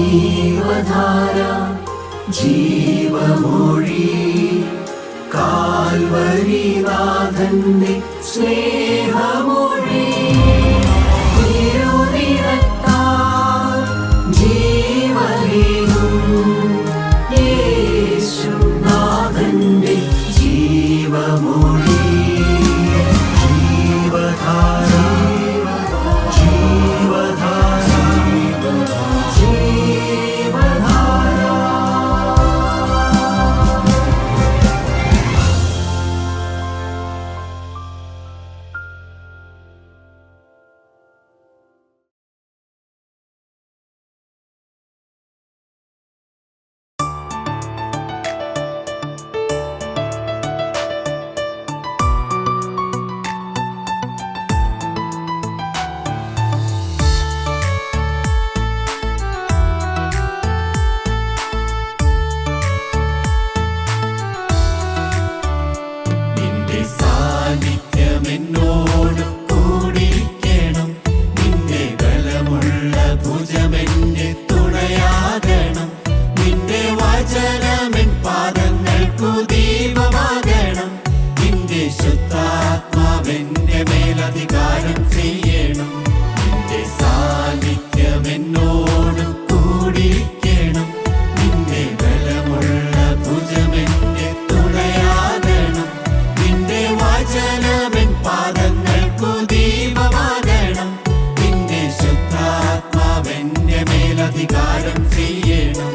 ജീവധാര ജീവമൊഴി കാൽവരിനാഥന്റെ സ്നേഹമൊഴി തിരുനിറത്താൽ ജീവനേകും യേശുനാഥന്റെ ജീവമൊഴി ജീവധാര ജീവധാര ജീവധാര. നിന്റെ സാന്നിധ്യം എന്നോട് കൂടിയിരിക്കണം. നിന്റെ ബലമുള്ള ഭുജമെന്നെ തുണയാകണം. നിന്റെ വചനമെൻ പാദങ്ങൾക്കു ദീപമാകണം. നിന്റെ ശുദ്ധാത്മാവെന്റെ മേലധികാരം ചെയ്യണം. നിന്റെ സാന്നിധ്യം എന്നോട് കൂടിയിരിക്കണം. നിന്റെ ബലമുള്ള ഭുജമെന്നെ തുണയാകണം. നിന്റെ വചനമെൻ പാദങ്ങൾക്കു ദീപമാകണം. നിന്റെ ശുദ്ധാത്മാവെന്റെ മേലധികാരം ചെയ്യണം.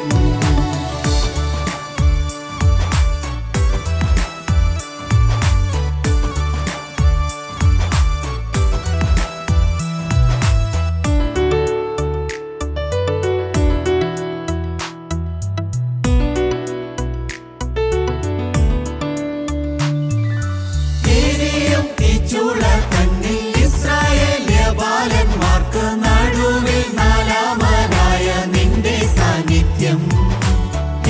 എരിയും തീച്ചൂള തന്നിൽ ഇസ്രായേല്യ ബാലന്മാർക്ക് നടുവിൽ നാലാമനായ നിന്റെ സാന്നിധ്യം.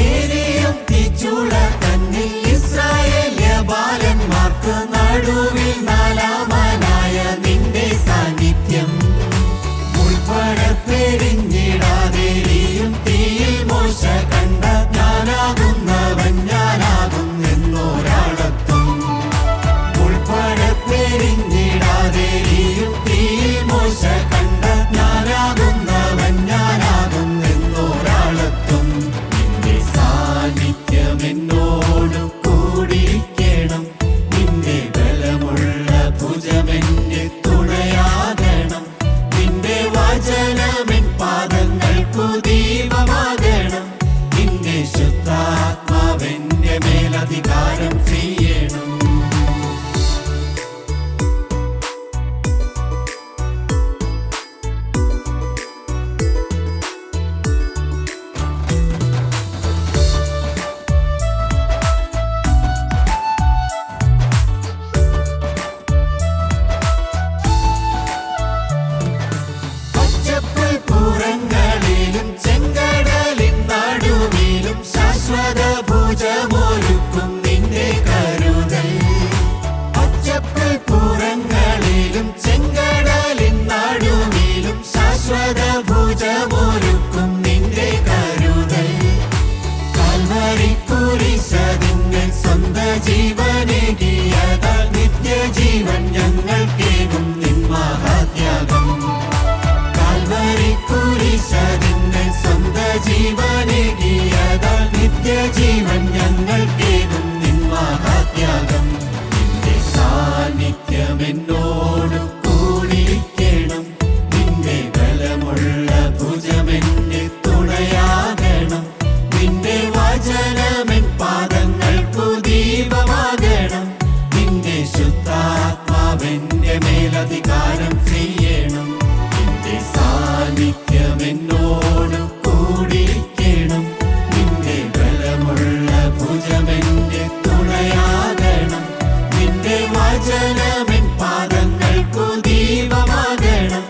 എരിയും തീച്ചൂള തന്നിൽ ഇസ്രായേല്യ ബാലന്മാർക്ക് നടുവിൽ നാലാമനായ നിന്റെ സാന്നിധ്യം. ഉൾപ്പെടെപ്പെരിഞ്ഞിടാതെരിയും തീയിൽ മോശ കണ്ട ഞാനാകുന്നവൻ ഞാനാകുന്നെന്നൊരാളത്വം. ഉൾപ്പെടെപ്പെരിഞ്ഞിടാതെരിയും തീയിൽ മോശ കണ്ട ഞാനാകുന്നവൻ ഞാനാകുന്നെന്നൊരാളത്വം. നിന്റെ സാന്നിധ്യം എന്നോട് കൂടിയിരിക്കണം. നിന്റെ ബലമുള്ള ഭുജമെന്നെ തുണയാകണം. നിന്റെ വചനമെൻ പാദങ്ങൾക്കു ദീപമാകണം. നിന്റെ ശുദ്ധാത്മാവെന്റെ മേലധികാരം ചെയ്യണം. പച്ചപ്പുൽ പൂരങ്ങളിലും ചെങ്കടലിൻ നടുവിലും ശാശ്വത ഭുജമൊരുക്കും നിന്റെ കരുതൽ. പച്ചപ്പുൽ പൂരങ്ങളിലും ചെങ്കടലിൻ നടുവിലും ശാശ്വത ഭുജമൊരുക്കും നിന്റെ കരുതൽ. കാൽവരിക്കുരിശതിന്മേൽ സ്വന്ത ജീവനേകിയതാൽ നിത്യജീവൻ ഞങ്ങൾക്കേകും നിൻ മഹാത്യാഗം. കാൽവരിക്കുരിശതിന്മേൽ സ്വന്ത ജീവനേകിയതാൽ നിത്യജീവൻ ഞങ്ങൾക്കേകും നിൻ മഹാത്യാഗം. നിന്റെ സാന്നിധ്യം എന്നോട് കൂടിയിരിക്കണം. നിന്റെ ബലമുള്ള ഭുജമെന്നെ തുണയാകണം. നിന്റെ വചനമെൻ പാദങ്ങൾക്കു ദീപമാകണം. നിന്റെ ശുദ്ധാത്മാവെന്റെ മേലധികാരം ചെയ്യണം. നിന്റെ സാന്നിധ്യം എന്നോട് കൂടിയിരിക്കണം. നിന്റെ ബലമുള്ള ഭുജമെന്നെ തുണയാകണം. നിന്റെ വചനമെൻ പാദങ്ങൾക്കു ദീപമാകണം.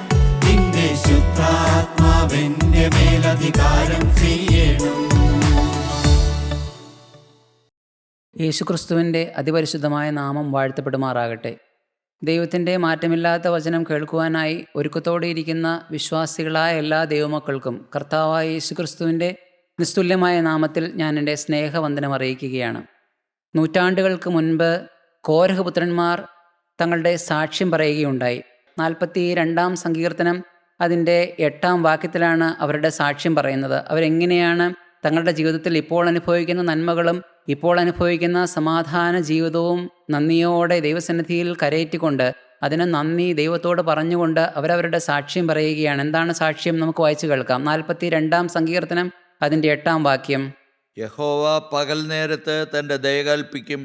നിന്റെ ശുദ്ധാത്മാവെന്റെ മേലധികാരം ചെയ്യണം. യേശുക്രിസ്തുവിൻ്റെ അതിപരിശുദ്ധമായ നാമം വാഴ്ത്തപ്പെടുമാറാകട്ടെ. ദൈവത്തിൻ്റെ മാറ്റമില്ലാത്ത വചനം കേൾക്കുവാനായി ഒരുക്കത്തോടെ ഇരിക്കുന്ന വിശ്വാസികളായ എല്ലാ ദൈവമക്കൾക്കും കർത്താവായ യേശുക്രിസ്തുവിൻ്റെ നിസ്തുല്യമായ നാമത്തിൽ ഞാൻ എൻ്റെ സ്നേഹവന്ദനം അറിയിക്കുകയാണ്. നൂറ്റാണ്ടുകൾക്ക് മുൻപ് കോരഹ് പുത്രന്മാർ തങ്ങളുടെ സാക്ഷ്യം പറയുകയുണ്ടായി. 42-ാം സങ്കീർത്തനം അതിൻ്റെ 8-ാം വാക്യത്തിലാണ് അവരുടെ സാക്ഷ്യം പറയുന്നത്. അവരെങ്ങനെയാണ് തങ്ങളുടെ ജീവിതത്തിൽ ഇപ്പോൾ അനുഭവിക്കുന്ന നന്മകളും ഇപ്പോൾ അനുഭവിക്കുന്ന സമാധാന ജീവിതവും നന്ദിയോടെ ദൈവസന്നിധിയിൽ കരയേറ്റിക്കൊണ്ട് അതിന് നന്ദി ദൈവത്തോട് പറഞ്ഞുകൊണ്ട് അവരവരുടെ സാക്ഷ്യം പറയുകയാണ്. എന്താണ് സാക്ഷ്യം? നമുക്ക് വായിച്ചു കേൾക്കാം. 42-ാം സങ്കീർത്തനം അതിൻ്റെ 8-ാം വാക്യം. യഹോവ പകൽ നേരത്ത് തൻ്റെ ദയ കൽപ്പിക്കും,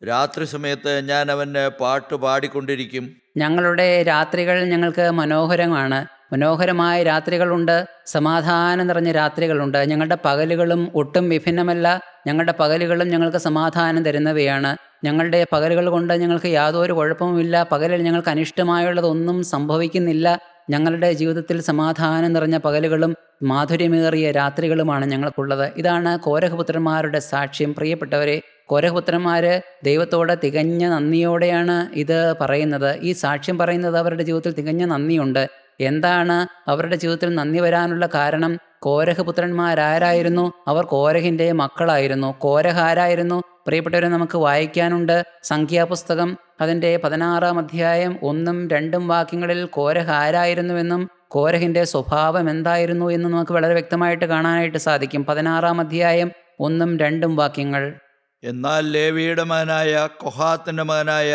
രാത്രി സമയത്ത് ഞാൻ അവന് പാട്ട് പാടിക്കൊണ്ടിരിക്കും. ഞങ്ങളുടെ രാത്രികൾ ഞങ്ങൾക്ക് മനോഹരമാണ്. മനോഹരമായ രാത്രികളുണ്ട്, സമാധാനം നിറഞ്ഞ രാത്രികളുണ്ട്. ഞങ്ങളുടെ പകലുകളും ഒട്ടും വിഭിന്നമല്ല. ഞങ്ങളുടെ പകലുകളും ഞങ്ങൾക്ക് സമാധാനം തരുന്നവയാണ്. ഞങ്ങളുടെ പകലുകൾ കൊണ്ട് ഞങ്ങൾക്ക് യാതൊരു കുഴപ്പവുമില്ല. പകലിൽ ഞങ്ങൾക്ക് അനിഷ്ടമായുള്ളതൊന്നും സംഭവിക്കുന്നില്ല. ഞങ്ങളുടെ ജീവിതത്തിൽ സമാധാനം നിറഞ്ഞ പകലുകളും മാധുര്യമേറിയ രാത്രികളുമാണ് ഞങ്ങൾക്കുള്ളത്. ഇതാണ് കോരഹ് പുത്രന്മാരുടെ സാക്ഷ്യം. പ്രിയപ്പെട്ടവരെ, കോരഹ് പുത്രന്മാർ ദൈവത്തോട് തികഞ്ഞ നന്ദിയോടെയാണ് ഇത് പറയുന്നത്. ഈ സാക്ഷ്യം പറയുന്നത് അവരുടെ ജീവിതത്തിൽ തികഞ്ഞ നന്ദിയുണ്ട്. എന്താണ് അവരുടെ ജീവിതത്തിൽ നന്ദി വരാനുള്ള കാരണം? കോരഹ് പുത്രന്മാരാരായിരുന്നു? അവർ കോരഹിൻ്റെ മക്കളായിരുന്നു. കോരഹ് ആരായിരുന്നു? പ്രിയപ്പെട്ടവരെ, നമുക്ക് വായിക്കാനുണ്ട്. സംഖ്യാപുസ്തകം അതിൻ്റെ 16-ാം അധ്യായം 1-2 വാക്യങ്ങളിൽ കോരഹ് ആരായിരുന്നുവെന്നും കോരഹിൻ്റെ സ്വഭാവം എന്തായിരുന്നു എന്നും നമുക്ക് വളരെ വ്യക്തമായിട്ട് കാണാനായിട്ട് സാധിക്കും. 16-ാം അധ്യായം 1-2 വാക്യങ്ങൾ. എന്നാൽ ലേവിയുടെ മകനായ കൊഹാത്തിൻ്റെ മകനായ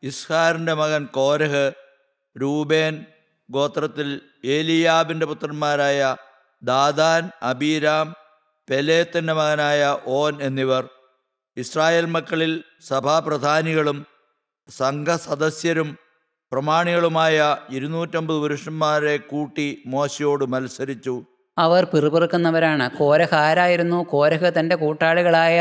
ഇസ്ഹാറിൻ്റെ മകൻ കോരഹ്, രൂബേൻ ഗോത്രത്തിൽ ഏലിയാബിൻ്റെ പുത്രന്മാരായ ദാദാൻ, അബീരാം, പെലേത്തിൻ്റെ മകനായ ഓൻ എന്നിവർ ഇസ്രായേൽ മക്കളിൽ സഭാപ്രധാനികളും സംഘസദസ്യരും പ്രമാണികളുമായ 250 പുരുഷന്മാരെ കൂട്ടി മോശയോട് മത്സരിച്ചു. അവർ പിറുപിറുക്കുന്നവരാണ്. കോരഹ് ആരായിരുന്നു? കോരഹ് തൻ്റെ കൂട്ടാളികളായ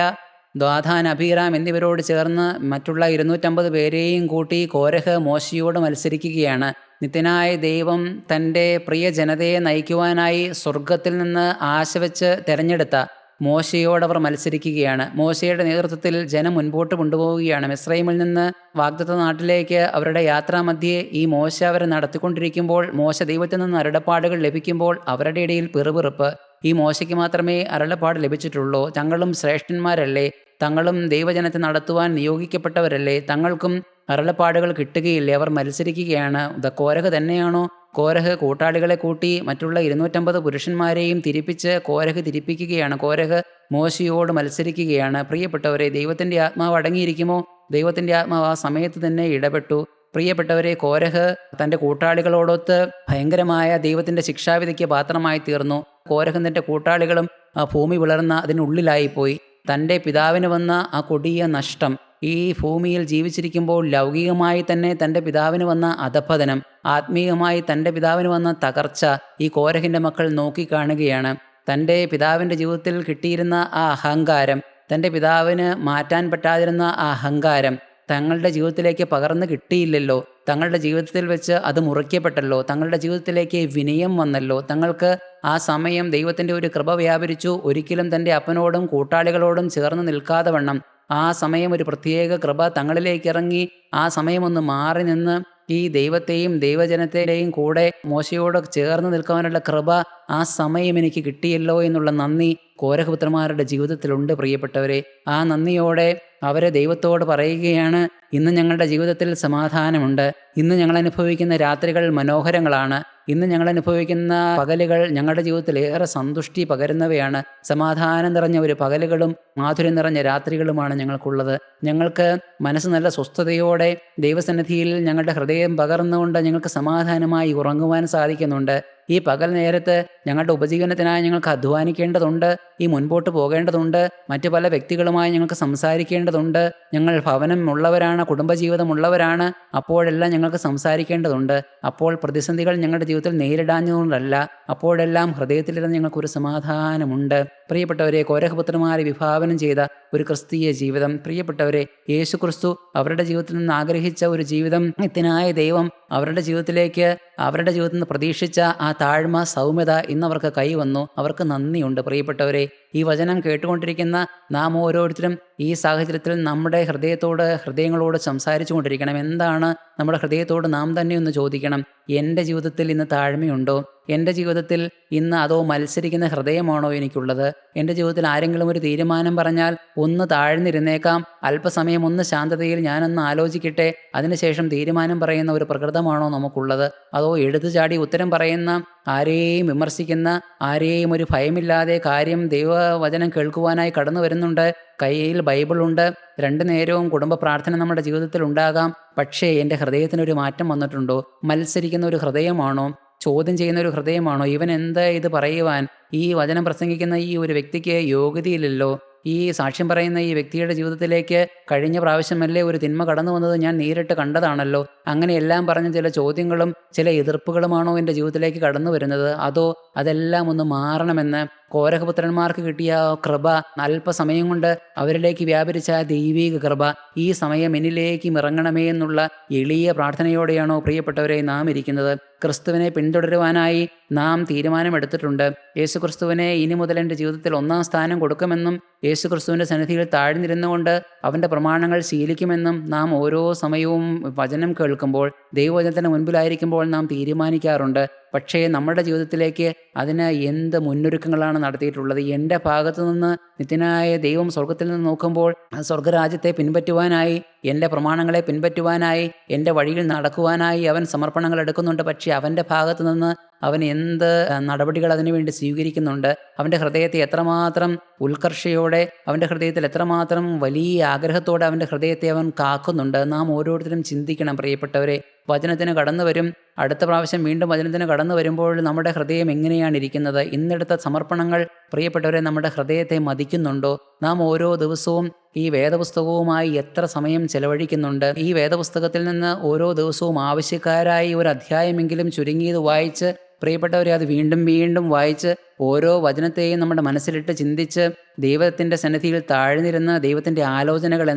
ദാഥാൻ, അബീറാം എന്നിവരോട് ചേർന്ന് മറ്റുള്ള 250 പേരെയും കൂട്ടി കോരഹ് മോശയോട് മത്സരിക്കുകയാണ്. നിത്യനായ ദൈവം തൻ്റെ പ്രിയ ജനതയെ നയിക്കുവാനായി സ്വർഗത്തിൽ നിന്ന് ആശ വെച്ച് തിരഞ്ഞെടുത്ത മോശയോടവർ മത്സരിക്കുകയാണ്. മോശയുടെ നേതൃത്വത്തിൽ ജനം മുൻപോട്ട് കൊണ്ടുപോവുകയാണ്. മിസ്രൈമിൽ നിന്ന് വാഗ്ദത്ത നാട്ടിലേക്ക് അവരുടെ യാത്രാമധ്യേ ഈ മോശ അവരെ നടത്തിക്കൊണ്ടിരിക്കുമ്പോൾ, മോശ ദൈവത്തിൽ നിന്ന് അരുളപ്പാടുകൾ ലഭിക്കുമ്പോൾ അവരുടെ ഇടയിൽ പിറുപിറുപ്പ്. ഈ മോശയ്ക്ക് മാത്രമേ അരുളപ്പാട് ലഭിച്ചിട്ടുള്ളൂ. തങ്ങളും ശ്രേഷ്ഠന്മാരല്ലേ, തങ്ങളും ദൈവജനത്തെ നടത്തുവാൻ നിയോഗിക്കപ്പെട്ടവരല്ലേ, തങ്ങൾക്കും അരുളപ്പാടുകൾ കിട്ടുകയില്ലേ? അവർ മത്സരിക്കുകയാണ്. കോരഹ് തന്നെയാണോ? കോരഹ് കൂട്ടാളികളെ കൂട്ടി മറ്റുള്ള 250 പുരുഷന്മാരെയും കോരഹ് തിരിപ്പിക്കുകയാണ്. കോരഹ് മോശയോട് മത്സരിക്കുകയാണ്. പ്രിയപ്പെട്ടവരെ, ദൈവത്തിൻ്റെ ആത്മാവ് അടങ്ങിയിരിക്കുമോ? ദൈവത്തിൻ്റെ ആത്മാവ് ആ സമയത്ത് തന്നെ ഇടപെട്ടു. പ്രിയപ്പെട്ടവരെ, കോരഹ് തൻ്റെ കൂട്ടാളികളോടൊത്ത് ഭയങ്കരമായ ദൈവത്തിൻ്റെ ശിക്ഷാവിധിക്ക് പാത്രമായി തീർന്നു. കോരഹും തൻ്റെ കൂട്ടാളികളും ഭൂമി പിളർന്ന അതിനുള്ളിലായിപ്പോയി. തൻ്റെ പിതാവിന് വന്ന ആ കൊടിയ നഷ്ടം, ഈ ഭൂമിയിൽ ജീവിച്ചിരിക്കുമ്പോൾ ലൗകികമായി തന്നെ തൻ്റെ പിതാവിന് വന്ന അധപ്പതനം, ആത്മീയമായി തൻ്റെ പിതാവിന് വന്ന തകർച്ച ഈ കോരഹിൻ്റെ മക്കൾ നോക്കിക്കാണുകയാണ്. തൻ്റെ പിതാവിൻ്റെ ജീവിതത്തിൽ കിട്ടിയിരുന്ന ആ അഹങ്കാരം, തൻ്റെ പിതാവിന് മാറ്റാൻ പറ്റാതിരുന്ന ആ അഹങ്കാരം തങ്ങളുടെ ജീവിതത്തിലേക്ക് പകർന്നു കിട്ടിയില്ലല്ലോ. തങ്ങളുടെ ജീവിതത്തിൽ വെച്ച് അത് മുറിക്കപ്പെട്ടല്ലോ. തങ്ങളുടെ ജീവിതത്തിലേക്ക് വിനയം വന്നല്ലോ. തങ്ങൾക്ക് ആ സമയം ദൈവത്തിൻ്റെ ഒരു കൃപ വ്യാപരിച്ചു. ഒരിക്കലും തൻ്റെ അപ്പനോടും കൂട്ടാളികളോടും ചേർന്ന് നിൽക്കാതെ വണ്ണം ആ സമയം ഒരു പ്രത്യേക കൃപ തങ്ങളിലേക്ക് ഇറങ്ങി. ആ സമയം ഒന്ന് മാറി നിന്ന് ഈ ദൈവത്തെയും ദൈവജനത്തെയും കൂടെ മോശയോട് ചേർന്ന് നിൽക്കാനുള്ള കൃപ ആ സമയം എനിക്ക് കിട്ടിയല്ലോ എന്നുള്ള നന്ദി കോരഹ് പുത്രന്മാരുടെ ജീവിതത്തിലുണ്ട്. പ്രിയപ്പെട്ടവരെ, ആ നന്ദിയോടെ അവരെ ദൈവത്തോട് പറയുകയാണ്, ഇന്ന് ഞങ്ങളുടെ ജീവിതത്തിൽ സമാധാനമുണ്ട്. ഇന്ന് ഞങ്ങൾ അനുഭവിക്കുന്ന രാത്രികൾ മനോഹരങ്ങളാണ്. ഇന്ന് ഞങ്ങൾ അനുഭവിക്കുന്ന പകലുകൾ ഞങ്ങളുടെ ജീവിതത്തിൽ ഏറെ സന്തുഷ്ടി പകരുന്നവയാണ്. സമാധാനം നിറഞ്ഞ ഒരു പകലുകളും മാധുര്യം നിറഞ്ഞ രാത്രികളുമാണ് ഞങ്ങൾക്കുള്ളത്. ഞങ്ങൾക്ക് മനസ്സ് നല്ല സ്വസ്ഥതയോടെ ദൈവസന്നിധിയിൽ ഞങ്ങളുടെ ഹൃദയം പകർന്നുകൊണ്ട് ഞങ്ങൾക്ക് സമാധാനമായി ഉറങ്ങുവാൻ സാധിക്കുന്നുണ്ട്. ഈ പകൽ നേരത്ത് ഞങ്ങളുടെ ഉപജീവനത്തിനായി ഞങ്ങൾക്ക് അധ്വാനിക്കേണ്ടതുണ്ട്. ഈ മുൻപോട്ട് പോകേണ്ടതുണ്ട്. മറ്റു പല വ്യക്തികളുമായി ഞങ്ങൾക്ക് സംസാരിക്കേണ്ടതുണ്ട്. ഞങ്ങൾ ഭവനം ഉള്ളവരാണ്, കുടുംബജീവിതമുള്ളവരാണ്. അപ്പോഴെല്ലാം ഞങ്ങൾക്ക് സംസാരിക്കേണ്ടതുണ്ട്. അപ്പോൾ പ്രതിസന്ധികൾ ഞങ്ങളുടെ ജീവിതത്തിൽ നേരിടാഞ്ഞതുകൊണ്ടല്ല, അപ്പോഴെല്ലാം ഹൃദയത്തിലിരുന്ന് ഞങ്ങൾക്കൊരു സമാധാനമുണ്ട്. പ്രിയപ്പെട്ടവരെ, കോരഹ് പുത്രന്മാരെ വിഭാവനം ചെയ്ത ഒരു ക്രിസ്തീയ ജീവിതം, പ്രിയപ്പെട്ടവരെ, യേശു ക്രിസ്തു അവരുടെ ജീവിതത്തിൽ നിന്ന് ആഗ്രഹിച്ച ഒരു ജീവിതം നിത്യനായ ദൈവം അവരുടെ ജീവിതത്തിലേക്ക് അവരുടെ ജീവിതത്തിൽ നിന്ന് പ്രതീക്ഷിച്ച ആ താഴ്മ, സൗമ്യത ഇന്നവർക്ക് കൈവന്നു. അവർക്ക് നന്ദിയുണ്ട്. പ്രിയപ്പെട്ടവരെ, ഈ വചനം കേട്ടുകൊണ്ടിരിക്കുന്ന നാം ഓരോരുത്തരും ഈ സാഹചര്യത്തിൽ നമ്മുടെ ഹൃദയങ്ങളോട് സംസാരിച്ചു കൊണ്ടിരിക്കണം. എന്താണ് നമ്മുടെ ഹൃദയത്തോട് നാം തന്നെ ഒന്ന് ചോദിക്കണം. എൻ്റെ ജീവിതത്തിൽ ഇന്ന് താഴ്മയുണ്ടോ? എൻ്റെ ജീവിതത്തിൽ ഇന്ന് അതോ മത്സരിക്കുന്ന ഹൃദയമാണോ എനിക്കുള്ളത്? എൻ്റെ ജീവിതത്തിൽ ആരെങ്കിലും ഒരു തീരുമാനം പറഞ്ഞാൽ ഒന്ന് താഴ്ന്നിരുന്നേക്കാം, അല്പസമയം ഒന്ന് ശാന്തതയിൽ ഞാനൊന്ന് ആലോചിക്കട്ടെ, അതിനുശേഷം തീരുമാനം പറയുന്ന ഒരു പ്രകൃതമാണോ നമുക്കുള്ളത്? അതോ എടുത്തുചാടി ഉത്തരം പറയുന്ന, ആരെയും വിമർശിക്കുന്ന, ആരെയും ഒരു ഭയമില്ലാതെ കാര്യം ദൈവവചനം കേൾക്കുവാനായി കടന്നു വരുന്നുണ്ട്, കയ്യിൽ ബൈബിളുണ്ട്, 2 നേരവും കുടുംബ പ്രാർത്ഥന നമ്മുടെ ജീവിതത്തിൽ ഉണ്ടാകാം, പക്ഷേ എൻ്റെ ഹൃദയത്തിനൊരു മാറ്റം വന്നിട്ടുണ്ടോ? മത്സരിക്കുന്ന ഒരു ഹൃദയമാണോ? ചോദ്യം ചെയ്യുന്ന ഒരു ഹൃദയമാണോ? ഇവൻ എന്താ ഇത് പറയുവാൻ? ഈ വചനം പ്രസംഗിക്കുന്ന ഈ ഒരു വ്യക്തിക്ക് യോഗ്യതയില്ലല്ലോ. ഈ സാക്ഷ്യം പറയുന്ന ഈ വ്യക്തിയുടെ ജീവിതത്തിലേക്ക് കഴിഞ്ഞ പ്രാവശ്യമല്ലേ ഒരു തിന്മ കടന്നു വന്നത്, ഞാൻ നേരിട്ട് കണ്ടതാണല്ലോ. അങ്ങനെയെല്ലാം പറഞ്ഞ ചില ചോദ്യങ്ങളും ചില എതിർപ്പുകളുമാണോ എൻ്റെ ജീവിതത്തിലേക്ക് കടന്നു വരുന്നത്? അതോ അതെല്ലാം ഒന്ന് മാറണമെന്ന് കോരഹപുത്രന്മാർക്ക് കിട്ടിയ കൃപ, അല്പസമയം കൊണ്ട് അവരിലേക്ക് വ്യാപരിച്ച ദൈവീക കൃപ, ഈ സമയം എന്നിലേക്കും ഇറങ്ങണമേ എന്നുള്ള എളിയ പ്രാർത്ഥനയോടെയാണോ പ്രിയപ്പെട്ടവരെ നാം ഇരിക്കുന്നത്? ക്രിസ്തുവിനെ പിന്തുടരുവാനായി നാം തീരുമാനമെടുത്തിട്ടുണ്ട്. യേശുക്രിസ്തുവിനെ ഇനി മുതൽ എൻ്റെ ജീവിതത്തിൽ 1-ാം സ്ഥാനം കൊടുക്കുമെന്നും യേശുക്രിസ്തുവിൻ്റെ സന്നിധിയിൽ താഴ്ന്നിരുന്നുകൊണ്ട് അവൻ്റെ പ്രമാണങ്ങൾ ശീലിക്കുമെന്നും നാം ഓരോ സമയവും വചനം കേൾക്കുമ്പോൾ, ദൈവവചനത്തിന് മുൻപിലായിരിക്കുമ്പോൾ നാം തീരുമാനിക്കാറുണ്ട്. പക്ഷേ നമ്മുടെ ജീവിതത്തിലേക്ക് അതിന് എന്ത് മുന്നൊരുക്കങ്ങളാണ് നടത്തിയിട്ടുള്ളത്? എൻ്റെ ഭാഗത്തു നിന്ന് നിത്യനായ ദൈവം സ്വർഗത്തിൽ നിന്ന് നോക്കുമ്പോൾ സ്വർഗരാജ്യത്തെ പിൻപറ്റുവാനായി, എൻ്റെ പ്രമാണങ്ങളെ പിൻപറ്റുവാനായി, എൻ്റെ വഴിയിൽ നടക്കുവാനായി അവൻ സമർപ്പണങ്ങൾ എടുക്കുന്നുണ്ട്. പക്ഷേ അവൻ്റെ ഭാഗത്തു നിന്ന് അവൻ എന്ത് നടപടികൾ അതിനുവേണ്ടി സ്വീകരിക്കുന്നുണ്ട്? അവൻ്റെ ഹൃദയത്തെ എത്രമാത്രം ഉത്കർഷയോടെ, അവൻ്റെ ഹൃദയത്തിൽ എത്രമാത്രം വലിയ ആഗ്രഹത്തോടെ അവൻ്റെ ഹൃദയത്തെ അവൻ കാക്കുന്നുണ്ട്? നാം ഓരോരുത്തരും ചിന്തിക്കണം പ്രിയപ്പെട്ടവരെ. വചനത്തിന് കടന്നു വരും, അടുത്ത പ്രാവശ്യം വീണ്ടും വചനത്തിന് കടന്നു വരുമ്പോൾ നമ്മുടെ ഹൃദയം എങ്ങനെയാണ് ഇരിക്കുന്നത്? ഇന്നെടുത്ത സമർപ്പണങ്ങൾ പ്രിയപ്പെട്ടവരെ നമ്മുടെ ഹൃദയത്തെ മതിക്കുന്നുണ്ടോ? നാം ഓരോ ദിവസവും ഈ വേദപുസ്തകവുമായി എത്ര സമയം ചെലവഴിക്കുന്നുണ്ട്? ഈ വേദപുസ്തകത്തിൽ നിന്ന് ഓരോ ദിവസവും ആവശ്യക്കാരായി ഒരു അധ്യായമെങ്കിലും ചുരുങ്ങിയത് വായിച്ച്, പ്രിയപ്പെട്ടവരെ അത് വീണ്ടും വീണ്ടും വായിച്ച് ഓരോ വചനത്തെയും നമ്മുടെ മനസ്സിലിട്ട് ചിന്തിച്ച് ദൈവത്തിൻ്റെ സന്നിധിയിൽ താഴ്ന്നിരുന്ന് ദൈവത്തിൻ്റെ ആലോചനകൾ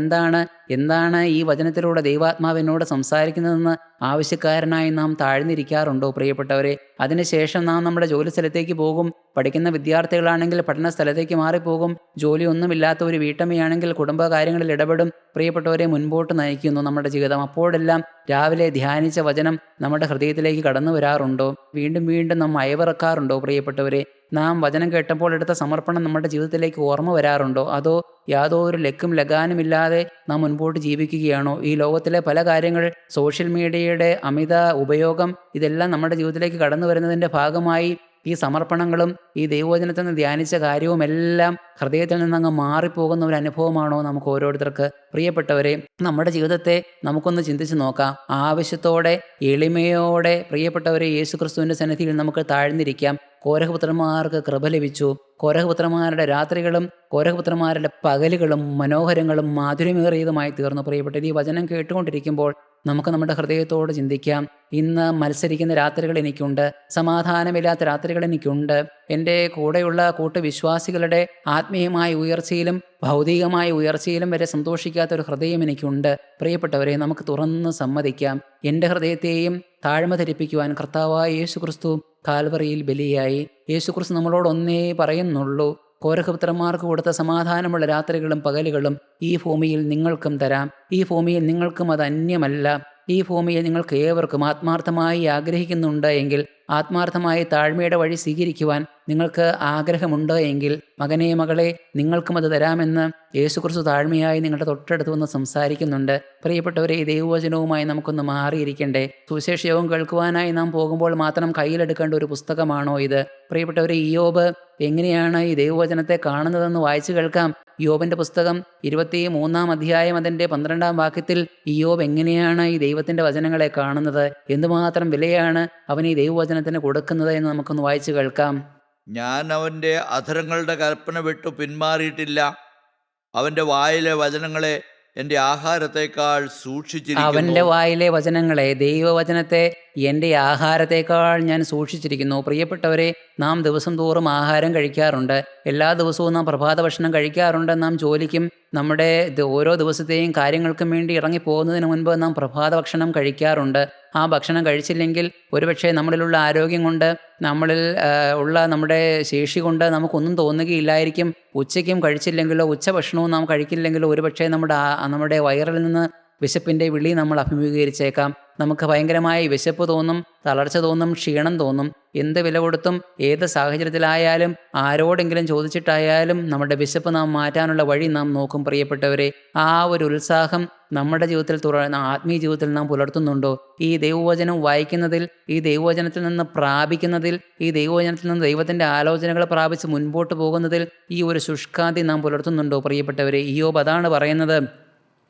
എന്താണ് ഈ വചനത്തിലൂടെ ദൈവാത്മാവിനോട് സംസാരിക്കുന്നതെന്ന് ആവശ്യക്കാരനായി നാം താഴ്ന്നിരിക്കാറുണ്ടോ പ്രിയപ്പെട്ടവരെ? അതിനുശേഷം നാം നമ്മുടെ ജോലി സ്ഥലത്തേക്ക് പോകും. പഠിക്കുന്ന വിദ്യാർത്ഥികളാണെങ്കിൽ പഠന സ്ഥലത്തേക്ക് മാറിപ്പോകും. ജോലിയൊന്നുമില്ലാത്ത ഒരു വീട്ടമ്മയാണെങ്കിൽ കുടുംബകാര്യങ്ങളിൽ ഇടപെടും. പ്രിയപ്പെട്ടവരെ, മുൻപോട്ട് നയിക്കുന്നു നമ്മുടെ ജീവിതം. അപ്പോഴെല്ലാം രാവിലെ ധ്യാനിച്ച വചനം നമ്മുടെ ഹൃദയത്തിലേക്ക് കടന്നു വരാറുണ്ടോ? വീണ്ടും വീണ്ടും നാം അയവിറക്കാറുണ്ടോ പ്രിയപ്പെട്ടവരെ? നാം വചനം കേട്ടപ്പോൾ എടുത്ത സമർപ്പണം നമ്മുടെ ജീവിതത്തിലേക്ക് ഓർമ്മ വരാറുണ്ടോ? അതോ യാതൊരു ലക്കും ലഗാനുമില്ലാതെ നാം മുൻപോട്ട് ജീവിക്കുകയാണോ? ഈ ലോകത്തിലെ പല കാര്യങ്ങൾ, സോഷ്യൽ മീഡിയയുടെ അമിത ഉപയോഗം, ഇതെല്ലാം നമ്മുടെ ജീവിതത്തിലേക്ക് കടന്നു വരുന്നതിൻ്റെ ഭാഗമായി ഈ സമർപ്പണങ്ങളും ഈ ദൈവവചനത്തിൽ നിന്ന് ധ്യാനിച്ച കാര്യവുമെല്ലാം ഹൃദയത്തിൽ നിന്നങ്ങ് മാറിപ്പോകുന്ന ഒരു അനുഭവമാണോ നമുക്ക് ഓരോരുത്തർക്ക്? പ്രിയപ്പെട്ടവരെ, നമ്മുടെ ജീവിതത്തെ നമുക്കൊന്ന് ചിന്തിച്ച് നോക്കാം. ആവശ്യത്തോടെ, എളിമയോടെ പ്രിയപ്പെട്ടവരെ യേശുക്രിസ്തുവിൻ്റെ സന്നിധിയിൽ നമുക്ക് താഴ്ന്നിരിക്കാം. കോരഹപുത്രന്മാർക്ക് കൃപ ലഭിച്ചു. കോരഹപുത്രന്മാരുടെ രാത്രികളും കോരഹപുത്രന്മാരുടെ പകലുകളും മനോഹരങ്ങളും മാധുര്യമേറിയതുമായി തീർന്നു. പ്രിയപ്പെട്ടവർ, ഈ വചനം കേട്ടുകൊണ്ടിരിക്കുമ്പോൾ നമുക്ക് നമ്മുടെ ഹൃദയത്തോട് ചിന്തിക്കാം. ഇന്ന് മത്സരിക്കുന്ന രാത്രികൾ എനിക്കുണ്ട്, സമാധാനമില്ലാത്ത രാത്രികൾ എനിക്കുണ്ട്. എൻ്റെ കൂടെയുള്ള കൂട്ടുവിശ്വാസികളുടെ ആത്മീയമായ ഉയർച്ചയിലും ഭൗതികമായ ഉയർച്ചയിലും വരെ സന്തോഷിക്കാത്തൊരു ഹൃദയം എനിക്കുണ്ട്. പ്രിയപ്പെട്ടവരെ, നമുക്ക് തുറന്ന് സമ്മതിക്കാം. എൻ്റെ ഹൃദയത്തെയും താഴ്മ ധരിപ്പിക്കുവാൻ കർത്താവായ യേശുക്രിസ്തു കാൽവറിയിൽ ബലിയായി. യേശുക്രിസ്തു നമ്മളോട് ഒന്നേ പറയുന്നുള്ളൂ: കോരഹപുത്രന്മാർക്ക് കൊടുത്ത സമാധാനമുള്ള രാത്രികളും പകലുകളും ഈ ഭൂമിയിൽ നിങ്ങൾക്കും തരാം. ഈ ഭൂമിയിൽ നിങ്ങൾക്കും അത് അന്യമല്ല. ഈ ഭൂമിയെ നിങ്ങൾക്ക് ഏവർക്കും ആത്മാർത്ഥമായി ആഗ്രഹിക്കുന്നുണ്ട് എങ്കിൽ, ആത്മാർത്ഥമായി താഴ്മയുടെ വഴി സ്വീകരിക്കുവാൻ നിങ്ങൾക്ക് ആഗ്രഹമുണ്ട് എങ്കിൽ, മകനെ മകളെ, നിങ്ങൾക്കും അത് തരാമെന്ന് യേശുക്രിസ്തു താഴ്മയായി നിങ്ങളുടെ തൊട്ടടുത്ത് വന്ന് സംസാരിക്കുന്നുണ്ട്. പ്രിയപ്പെട്ടവരെ, ഈ ദൈവവചനവുമായി നമുക്കൊന്ന് മാറിയിരിക്കണ്ടേ? സുവിശേഷയോഗം കേൾക്കുവാനായി നാം പോകുമ്പോൾ മാത്രം കയ്യിലെടുക്കേണ്ട ഒരു പുസ്തകമാണോ ഇത്? പ്രിയപ്പെട്ടവരെ, ഇയ്യോബ് എങ്ങനെയാണ് ഈ ദൈവവചനത്തെ കാണുന്നതെന്ന് വായിച്ചു കേൾക്കാം. ഇയ്യോബിൻ്റെ പുസ്തകം 23-ാം അധ്യായം അതിൻ്റെ 12-ാം വാക്യത്തിൽ ഇയ്യോബ് എങ്ങനെയാണ് ഈ ദൈവത്തിൻ്റെ വചനങ്ങളെ കാണുന്നത്, എന്തുമാത്രം വിലയാണ് അവൻ ഈ ദൈവവചനത്തിന് കൊടുക്കുന്നത് എന്ന് നമുക്കൊന്ന് വായിച്ചു കേൾക്കാം. ഞാൻ അവൻ്റെ അധരങ്ങളുടെ കൽപ്പന വിട്ടു പിന്മാറിയിട്ടില്ല. അവൻ്റെ വായിലെ വചനങ്ങളെ എൻ്റെ ആഹാരത്തേക്കാൾ സൂക്ഷിച്ചിരിക്കുന്നു. അവൻ്റെ വായിലെ വചനങ്ങളെ, ദൈവവചനത്തെ എൻ്റെ ആഹാരത്തേക്കാൾ ഞാൻ സൂക്ഷിച്ചിരിക്കുന്നു. പ്രിയപ്പെട്ടവരെ, നാം ദിവസം തോറും ആഹാരം കഴിക്കാറുണ്ട്. എല്ലാ ദിവസവും നാം പ്രഭാത ഭക്ഷണം കഴിക്കാറുണ്ട്. നാം ജോലിക്കും നമ്മുടെ ഓരോ ദിവസത്തെയും കാര്യങ്ങൾക്കും വേണ്ടി ഇറങ്ങിപ്പോകുന്നതിന് മുൻപ് നാം പ്രഭാത ഭക്ഷണം കഴിക്കാറുണ്ട്. ആ ഭക്ഷണം കഴിച്ചില്ലെങ്കിൽ ഒരുപക്ഷെ നമ്മളിലുള്ള ആരോഗ്യം കൊണ്ട്, നമ്മളിൽ ഉള്ള നമ്മുടെ ശേഷി കൊണ്ട് നമുക്കൊന്നും തോന്നുകയില്ലായിരിക്കും. ഉച്ചയ്ക്കും കഴിച്ചില്ലെങ്കിലോ ഉച്ചഭക്ഷണവും നാം കഴിക്കില്ലെങ്കിലോ ഒരുപക്ഷെ നമ്മുടെ വയറിൽ നിന്ന് വിശപ്പിൻ്റെ വിളി നമ്മൾ അഭിമുഖീകരിച്ചേക്കാം. നമുക്ക് ഭയങ്കരമായി വിശപ്പ് തോന്നും, തളർച്ച തോന്നും, ക്ഷീണം തോന്നും. എന്ത് വില കൊടുത്തും ഏത് സാഹചര്യത്തിലായാലും ആരോടെങ്കിലും ചോദിച്ചിട്ടായാലും നമ്മുടെ വിശപ്പ് നാം മാറ്റാനുള്ള വഴി നാം നോക്കും. പ്രിയപ്പെട്ടവരെ, ആ ഒരു ഉത്സാഹം നമ്മുടെ ജീവിതത്തിൽ ആത്മീയ ജീവിതത്തിൽ നാം പുലർത്തുന്നുണ്ടോ? ഈ ദൈവവചനം വായിക്കുന്നതിൽ, ഈ ദൈവവചനത്തിൽ നിന്ന് പ്രാപിക്കുന്നതിൽ, ഈ ദൈവവചനത്തിൽ നിന്ന് ദൈവത്തിൻ്റെ ആലോചനകൾ പ്രാപിച്ച് മുൻപോട്ട് പോകുന്നതിൽ ഈ ഒരു ശുഷ്കാന്തി നാം പുലർത്തുന്നുണ്ടോ? പ്രിയപ്പെട്ടവരെ, ഇയ്യോബ് അതാണ് പറയുന്നത്.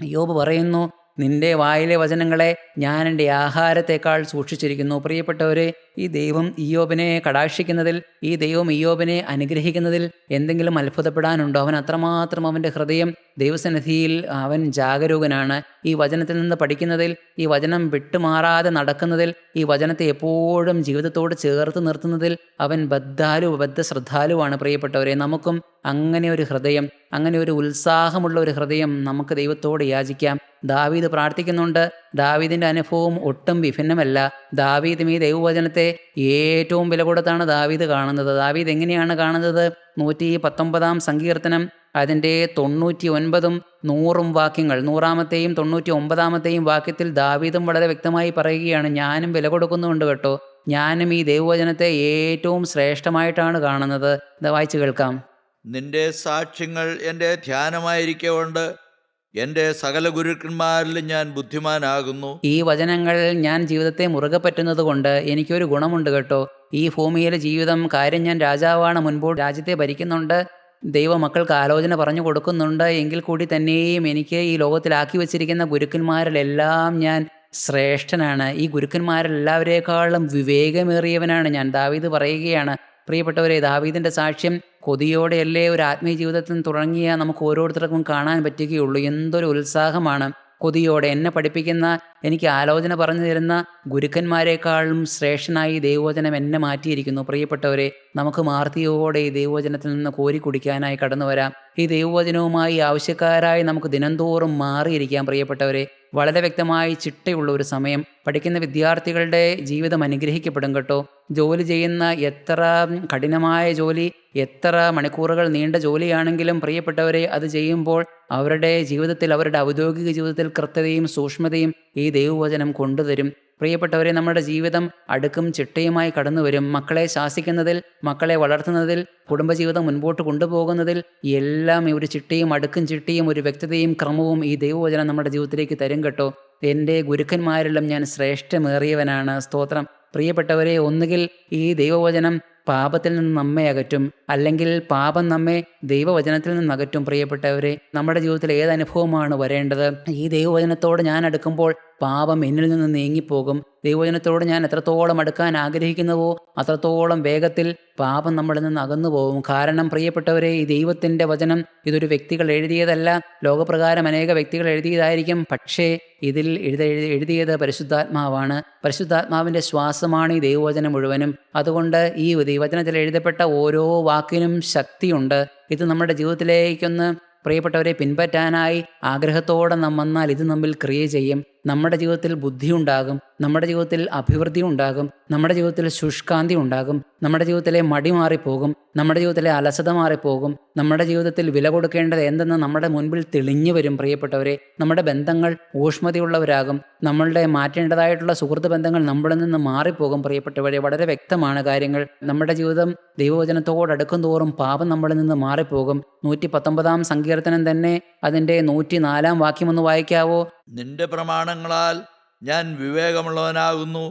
ഇയ്യോബ് പറയുന്നു, നിന്റെ വായിലെ വചനങ്ങളെ ഞാൻ എൻ്റെ ആഹാരത്തേക്കാൾ സൂക്ഷിച്ചിരിക്കുന്നു. പ്രിയപ്പെട്ടവരെ, ഈ ദൈവം ഇയ്യോബിനെ കടാക്ഷിക്കുന്നതിൽ, ഈ ദൈവം ഇയ്യോബിനെ അനുഗ്രഹിക്കുന്നതിൽ എന്തെങ്കിലും അത്ഭുതപ്പെടാനുണ്ടോ? അവൻ അത്രമാത്രം അവൻ്റെ ഹൃദയം ദൈവസന്നിധിയിൽ അവൻ ജാഗരൂകനാണ്. ഈ വചനത്തിൽ നിന്ന് പഠിക്കുന്നതിൽ, ഈ വചനം വിട്ടുമാറാതെ നടക്കുന്നതിൽ, ഈ വചനത്തെ എപ്പോഴും ജീവിതത്തോട് ചേർത്ത് നിർത്തുന്നതിൽ അവൻ ബദ്ധശ്രദ്ധാലുവാണ്. പ്രിയപ്പെട്ടവരെ, നമുക്കും അങ്ങനെ ഒരു ഹൃദയം, അങ്ങനെ ഒരു ഉത്സാഹമുള്ള ഒരു ഹൃദയം നമുക്ക് ദൈവത്തോട് യാചിക്കാം. ദാവീദ് പ്രാർത്ഥിക്കുന്നുണ്ട്. ദാവീദിൻ്റെ അനുഭവം ഒട്ടും വിഭിന്നമല്ല. ദാവീദും ഈ ദൈവവചനത്തെ ഏറ്റവും വില കൊടുത്താണ് ദാവീദ് കാണുന്നത്. ദാവീദ് എങ്ങനെയാണ് കാണുന്നത്? 119 സങ്കീർത്തനം അതിൻ്റെ 99ഉം 100ഉം വാക്യങ്ങൾ, 100ാമത്തെയും 99ാമത്തെയും വാക്യത്തിൽ ദാവീദും വളരെ വ്യക്തമായി പറയുകയാണ്, ഞാനും വില കൊടുക്കുന്നുണ്ട് കേട്ടോ, ഞാനും ഈ ദൈവവചനത്തെ ഏറ്റവും ശ്രേഷ്ഠമായിട്ടാണ് കാണുന്നത്. ഇത് വായിച്ചു കേൾക്കാം. നിന്റെ സാക്ഷ്യങ്ങൾ എൻ്റെ ധ്യാനമായിരിക്കൊണ്ട് എൻ്റെ സകല ഗുരുക്കന്മാരിലും ഞാൻ ബുദ്ധിമാനാകുന്നു. ഈ വചനങ്ങൾ ഞാൻ ജീവിതത്തെ മുറുകെ പറ്റുന്നത് കൊണ്ട് എനിക്കൊരു ഗുണമുണ്ട് കേട്ടോ. ഈ ഭൂമിയിലെ ജീവിതം കാര്യം, ഞാൻ രാജാവാണ്, മുൻപോട്ട് രാജ്യത്തെ ഭരിക്കുന്നുണ്ട്, ദൈവമക്കൾക്ക് ആലോചന പറഞ്ഞു കൊടുക്കുന്നുണ്ട്. എങ്കിൽ കൂടി തന്നെയും എനിക്ക് ഈ ലോകത്തിലാക്കി വച്ചിരിക്കുന്ന ഗുരുക്കന്മാരിലെല്ലാം ഞാൻ ശ്രേഷ്ഠനാണ്. ഈ ഗുരുക്കന്മാരെല്ലാവരേക്കാളും വിവേകമേറിയവനാണ് ഞാൻ. ദാവീദ് പറയുകയാണ്. പ്രിയപ്പെട്ടവരെ, ദാവീദിൻ്റെ സാക്ഷ്യം കൊതിയോടെയല്ലേ ഒരു ആത്മീയ ജീവിതത്തിൽ തുടങ്ങിയ നമുക്ക് ഓരോരുത്തർക്കും കാണാൻ പറ്റുകയുള്ളൂ. എന്തൊരു ഉത്സാഹമാണ്! കൊതിയോടെ എന്നെ പഠിപ്പിക്കുന്ന, എനിക്ക് ആലോചന പറഞ്ഞു തരുന്ന ഗുരുക്കന്മാരെക്കാളും ശ്രേഷ്ഠനായി ദൈവവചനം എന്നെ മാറ്റിയിരിക്കുന്നു. പ്രിയപ്പെട്ടവരെ, നമുക്ക് മാർത്തിയോടെ ഈ ദൈവവചനത്തിൽ നിന്ന് കോരി കുടിക്കാനായി കടന്നു വരാം. ഈ ദൈവവചനവുമായി ആവശ്യക്കാരായി നമുക്ക് ദിനംതോറും മാറിയിരിക്കാം. പ്രിയപ്പെട്ടവരെ, വളരെ വ്യക്തമായി ചിട്ടയുള്ള ഒരു സമയം. പഠിക്കുന്ന വിദ്യാർത്ഥികളുടെ ജീവിതം അനുഗ്രഹിക്കപ്പെടും കേട്ടോ. ജോലി ചെയ്യുന്ന എത്ര കഠിനമായ ജോലി, എത്ര മണിക്കൂറുകൾ നീണ്ട ജോലിയാണെങ്കിലും പ്രിയപ്പെട്ടവരെ, അത് ചെയ്യുമ്പോൾ അവരുടെ ജീവിതത്തിൽ, അവരുടെ ഔദ്യോഗിക ജീവിതത്തിൽ കൃത്യതയും സൂക്ഷ്മതയും ഈ ദൈവവചനം കൊണ്ടുതരും. പ്രിയപ്പെട്ടവരെ, നമ്മുടെ ജീവിതം അടുക്കും ചിട്ടയുമായി കടന്നു വരും. മക്കളെ ശാസിക്കുന്നതിൽ, മക്കളെ വളർത്തുന്നതിൽ, കുടുംബജീവിതം മുൻപോട്ട് കൊണ്ടുപോകുന്നതിൽ എല്ലാം ഒരു ചിട്ടയും അടുക്കും ചിട്ടയും ഒരു വ്യക്തതയും ക്രമവും ഈ ദൈവവചനം നമ്മുടെ ജീവിതത്തിലേക്ക് തരും കേട്ടോ. എൻ്റെ ഗുരുക്കന്മാരെല്ലാം ഞാൻ ശ്രേഷ്ഠമേറിയവനാണ്. സ്തോത്രം. പ്രിയപ്പെട്ടവരെ, ഒന്നുകിൽ ഈ ദൈവവചനം പാപത്തിൽ നിന്ന് നമ്മെ അകറ്റും, അല്ലെങ്കിൽ പാപം നമ്മെ ദൈവവചനത്തിൽ നിന്ന് അകറ്റും. പ്രിയപ്പെട്ടവരെ, നമ്മുടെ ജീവിതത്തിൽ ഏതനുഭവമാണ് വരേണ്ടത്? ഈ ദൈവവചനത്തോട് ഞാൻ അടുക്കുമ്പോൾ പാപം എന്നിൽ നിന്ന് നീങ്ങിപ്പോകും. ദൈവവചനത്തോട് ഞാൻ എത്രത്തോളം അടുക്കാൻ ആഗ്രഹിക്കുന്നുവോ അത്രത്തോളം വേഗത്തിൽ പാപം നമ്മളിൽ നിന്ന് അകന്നു പോകും. കാരണം പ്രിയപ്പെട്ടവരെ, ഈ ദൈവത്തിൻ്റെ വചനം ഇതൊരു വ്യക്തികൾ എഴുതിയതല്ല. ലോകപ്രകാരം അനേക വ്യക്തികൾ എഴുതിയതായിരിക്കും. പക്ഷേ ഇതിൽ എഴുതിയത് പരിശുദ്ധാത്മാവാണ്. പരിശുദ്ധാത്മാവിൻ്റെ ശ്വാസമാണ് ഈ ദൈവവചനം മുഴുവനും. അതുകൊണ്ട് ഈ ദൈവവചനത്തിൽ എഴുതപ്പെട്ട ഓരോ വാക്കിനും ശക്തിയുണ്ട്. ഇത് നമ്മുടെ ജീവിതത്തിലേക്കൊന്ന് പ്രിയപ്പെട്ടവരെ പിൻപറ്റാനായി ആഗ്രഹത്തോടെ നാം വന്നാൽ ഇത് നമ്മിൽ ക്രിയ ചെയ്യും. നമ്മുടെ ജീവിതത്തിൽ ബുദ്ധി ഉണ്ടാകും, നമ്മുടെ ജീവിതത്തിൽ അഭിവൃദ്ധി ഉണ്ടാകും, നമ്മുടെ ജീവിതത്തിൽ ശുഷ്കാന്തി ഉണ്ടാകും, നമ്മുടെ ജീവിതത്തിലെ മടി മാറിപ്പോകും, നമ്മുടെ ജീവിതത്തിലെ അലസത മാറിപ്പോകും, നമ്മുടെ ജീവിതത്തിൽ വില കൊടുക്കേണ്ടത് എന്തെന്ന് നമ്മുടെ മുൻപിൽ തെളിഞ്ഞു വരും. പ്രിയപ്പെട്ടവരെ, നമ്മുടെ ബന്ധങ്ങൾ ഊഷ്മതയുള്ളവരാകും, നമ്മളുടെ മാറ്റേണ്ടതായിട്ടുള്ള സുഹൃത്ത് ബന്ധങ്ങൾ നമ്മളിൽ നിന്ന് മാറിപ്പോകും. പ്രിയപ്പെട്ടവരെ, വളരെ വ്യക്തമാണ് കാര്യങ്ങൾ. നമ്മുടെ ജീവിതം ദൈവവചനത്തോടടുക്കും തോറും പാപം നമ്മളിൽ നിന്ന് മാറിപ്പോകും. 119 സങ്കീർത്തനം തന്നെ അതിൻ്റെ 104 വാക്യം ഒന്ന് വായിക്കാവോ? നിന്റെ പ്രമാണങ്ങളാൽ ഞാൻ വിവേകമുള്ളവനാകുന്നു,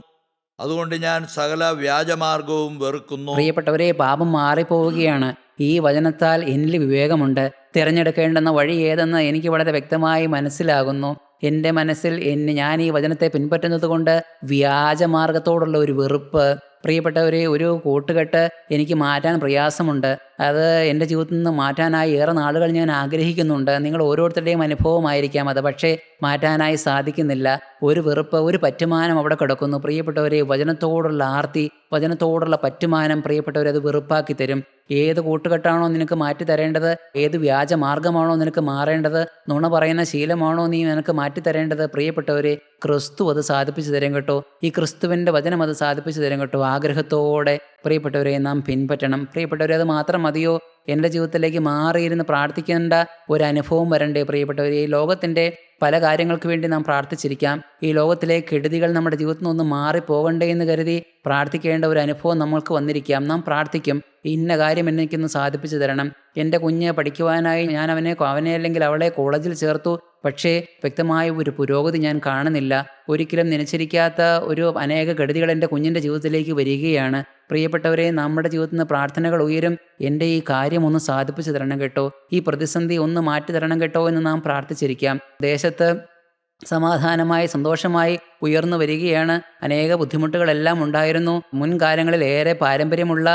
അതുകൊണ്ട് ഞാൻ സകല വ്യാജമാർഗവും വെറുക്കുന്നു. പ്രിയപ്പെട്ടവരെ, പാപം മാറിപ്പോവുകയാണ്. ഈ വചനത്താൽ എന്നിൽ വിവേകമുണ്ട്. തിരഞ്ഞെടുക്കേണ്ടുന്ന വഴി ഏതെന്ന് എനിക്ക് വളരെ വ്യക്തമായി മനസ്സിലാകുന്നു. എൻ്റെ മനസ്സിൽ ഞാൻ ഈ വചനത്തെ പിൻപറ്റുന്നത് കൊണ്ട് വ്യാജമാർഗത്തോടുള്ള ഒരു വെറുപ്പ്, പ്രിയപ്പെട്ടവരെ, ഒരു കൂട്ടുകെട്ട് എനിക്ക് മാറ്റാൻ പ്രയാസമുണ്ട്. അത് എൻ്റെ ജീവിതത്തിൽ നിന്ന് മാറ്റാനായി ഏറെ നാളുകൾ ഞാൻ ആഗ്രഹിക്കുന്നുണ്ട്. നിങ്ങൾ ഓരോരുത്തരുടെയും അനുഭവമായിരിക്കാം അത്. പക്ഷേ മാറ്റാനായി സാധിക്കുന്നില്ല. ഒരു വെറുപ്പ്, ഒരു പറ്റുമാനം അവിടെ കിടക്കുന്നു. പ്രിയപ്പെട്ടവരെ, വചനത്തോടുള്ള ആർത്തി, വചനത്തോടുള്ള പറ്റുമാനം പ്രിയപ്പെട്ടവരെ അത് വെറുപ്പാക്കി തരും. ഏത് കൂട്ടുകെട്ടാണോ നിനക്ക് മാറ്റി തരേണ്ടത്, ഏത് വ്യാജമാർഗമാണോ നിനക്ക് മാറേണ്ടത്, നുണ പറയുന്ന ശീലമാണോ നീ നിനക്ക് മാറ്റി തരേണ്ടത്, പ്രിയപ്പെട്ടവരെ ക്രിസ്തു അത് സാധിപ്പിച്ചു തരും കേട്ടോ. ഈ ക്രിസ്തുവിൻ്റെ വചനം അത് സാധിപ്പിച്ചു തരും കേട്ടോ. ആഗ്രഹത്തോടെ പ്രിയപ്പെട്ടവരെ നാം പിൻപറ്റണം. പ്രിയപ്പെട്ടവരെ, അത് മാത്രം മതിയോ? എൻ്റെ ജീവിതത്തിലേക്ക് മാറിയിരുന്ന് പ്രാർത്ഥിക്കേണ്ട ഒരു അനുഭവം വരണ്ടേ? പ്രിയപ്പെട്ടവരെ, ഈ ലോകത്തിൻ്റെ പല കാര്യങ്ങൾക്ക് വേണ്ടി നാം പ്രാർത്ഥിച്ചിരിക്കാം. ഈ ലോകത്തിലെ കെടുതികൾ നമ്മുടെ ജീവിതത്തിൽ നിന്നൊന്ന് മാറിപ്പോകണ്ടേ എന്ന് കരുതി പ്രാർത്ഥിക്കേണ്ട ഒരു അനുഭവം നമ്മൾക്ക് വന്നിരിക്കാം. നാം പ്രാർത്ഥിക്കും, ഇന്ന കാര്യം എനിക്കൊന്ന് സാധിപ്പിച്ചു തരണം. എൻ്റെ കുഞ്ഞ് പഠിക്കുവാനായി ഞാൻ അവനെ അല്ലെങ്കിൽ അവളെ കോളേജിൽ ചേർത്തു. പക്ഷേ വ്യക്തമായ ഒരു പുരോഗതി ഞാൻ കാണുന്നില്ല. ഒരിക്കലും നനച്ചിരിക്കാത്ത ഒരു അനേക കെടുതികൾ എൻ്റെ കുഞ്ഞിൻ്റെ ജീവിതത്തിലേക്ക് വരികയാണ്. പ്രിയപ്പെട്ടവരെ, നമ്മുടെ ജീവിതത്തിൽ നിന്ന് പ്രാർത്ഥനകൾ ഉയരും. എൻ്റെ ഈ കാര്യം ഒന്ന് സാധിപ്പിച്ചു തരണം കേട്ടോ, ഈ പ്രതിസന്ധി ഒന്ന് മാറ്റി തരണം കേട്ടോ എന്ന് നാം പ്രാർത്ഥിച്ചിരിക്കാം. ദേശത്ത് സമാധാനമായി സന്തോഷമായി ഉയർന്നു വരികയാണ്. അനേക ബുദ്ധിമുട്ടുകളെല്ലാം ഉണ്ടായിരുന്നു. മുൻകാലങ്ങളിൽ ഏറെ പാരമ്പര്യമുള്ള,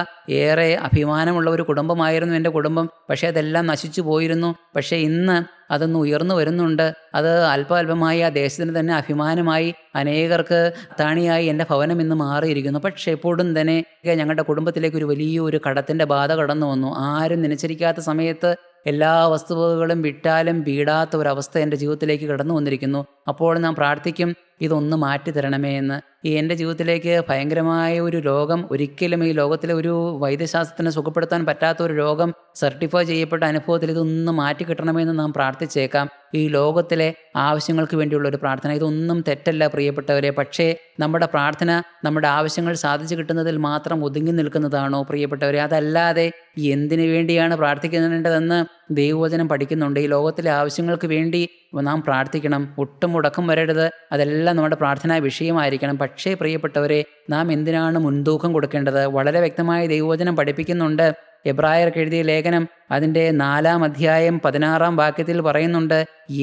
ഏറെ അഭിമാനമുള്ള ഒരു കുടുംബമായിരുന്നു എൻ്റെ കുടുംബം. പക്ഷേ അതെല്ലാം നശിച്ചു പോയിരുന്നു. പക്ഷേ ഇന്ന് അതൊന്ന് ഉയർന്നു വരുന്നുണ്ട്. അത് അല്പമായി ആ ദേശത്തിന് തന്നെ അഭിമാനമായി, അനേകർക്ക് താണിയായി എൻ്റെ ഭവനം ഇന്ന് മാറിയിരിക്കുന്നു. പക്ഷേ എപ്പോഴും തന്നെ ഞങ്ങളുടെ കുടുംബത്തിലേക്ക് ഒരു വലിയൊരു കടത്തിൻ്റെ ബാധ കടന്നു വന്നു. ആരും നനച്ചിരിക്കാത്ത സമയത്ത് എല്ലാ വസ്തുവകകളും വിട്ടാലും വീടാത്ത ഒരവസ്ഥ എൻ്റെ ജീവിതത്തിലേക്ക് കടന്നു വന്നിരിക്കുന്നു. അപ്പോൾ നാം പ്രാർത്ഥിക്കും, ഇതൊന്ന് മാറ്റി തരണമേ എന്ന്. ഈ എൻ്റെ ജീവിതത്തിലേക്ക് ഭയങ്കരമായ ഒരു രോഗം, ഒരിക്കലും ഈ ലോകത്തിലെ ഒരു വൈദ്യശാസ്ത്രത്തിന് സുഖപ്പെടുത്താൻ പറ്റാത്ത ഒരു രോഗം സർട്ടിഫൈ ചെയ്യപ്പെട്ട അനുഭവത്തിൽ ഇതൊന്ന് മാറ്റി കിട്ടണമെന്ന് നാം പ്രാർത്ഥിച്ചേക്കാം. ഈ ലോകത്തിലെ ആവശ്യങ്ങൾക്ക് വേണ്ടിയുള്ള ഒരു പ്രാർത്ഥന, ഇതൊന്നും തെറ്റല്ല പ്രിയപ്പെട്ടവരെ. പക്ഷേ നമ്മുടെ പ്രാർത്ഥന നമ്മുടെ ആവശ്യങ്ങൾ സാധിച്ചു കിട്ടുന്നതിൽ മാത്രം ഒതുങ്ങി നിൽക്കുന്നതാണോ പ്രിയപ്പെട്ടവരെ? അതല്ലാതെ എന്തിനു വേണ്ടിയാണ് പ്രാർത്ഥിക്കേണ്ടതെന്ന് ദൈവവചനം പഠിക്കുന്നുണ്ട്. ഈ ലോകത്തിലെ ആവശ്യങ്ങൾക്ക് വേണ്ടി നാം പ്രാർത്ഥിക്കണം. ഒട്ടും മുടക്കം വരരുത്. അതെല്ലാം നമ്മുടെ പ്രാർത്ഥനാ വിഷയമായിരിക്കണം. പക്ഷേ പ്രിയപ്പെട്ടവരെ, നാം എന്തിനാണ് മുൻതൂക്കം കൊടുക്കേണ്ടത്? വളരെ വ്യക്തമായി ദൈവവചനം പഠിപ്പിക്കുന്നുണ്ട്. എബ്രായർക്ക് എഴുതിയ ലേഖനം അതിൻ്റെ 4-ാം അധ്യായം 16-ാം വാക്യത്തിൽ പറയുന്നുണ്ട്,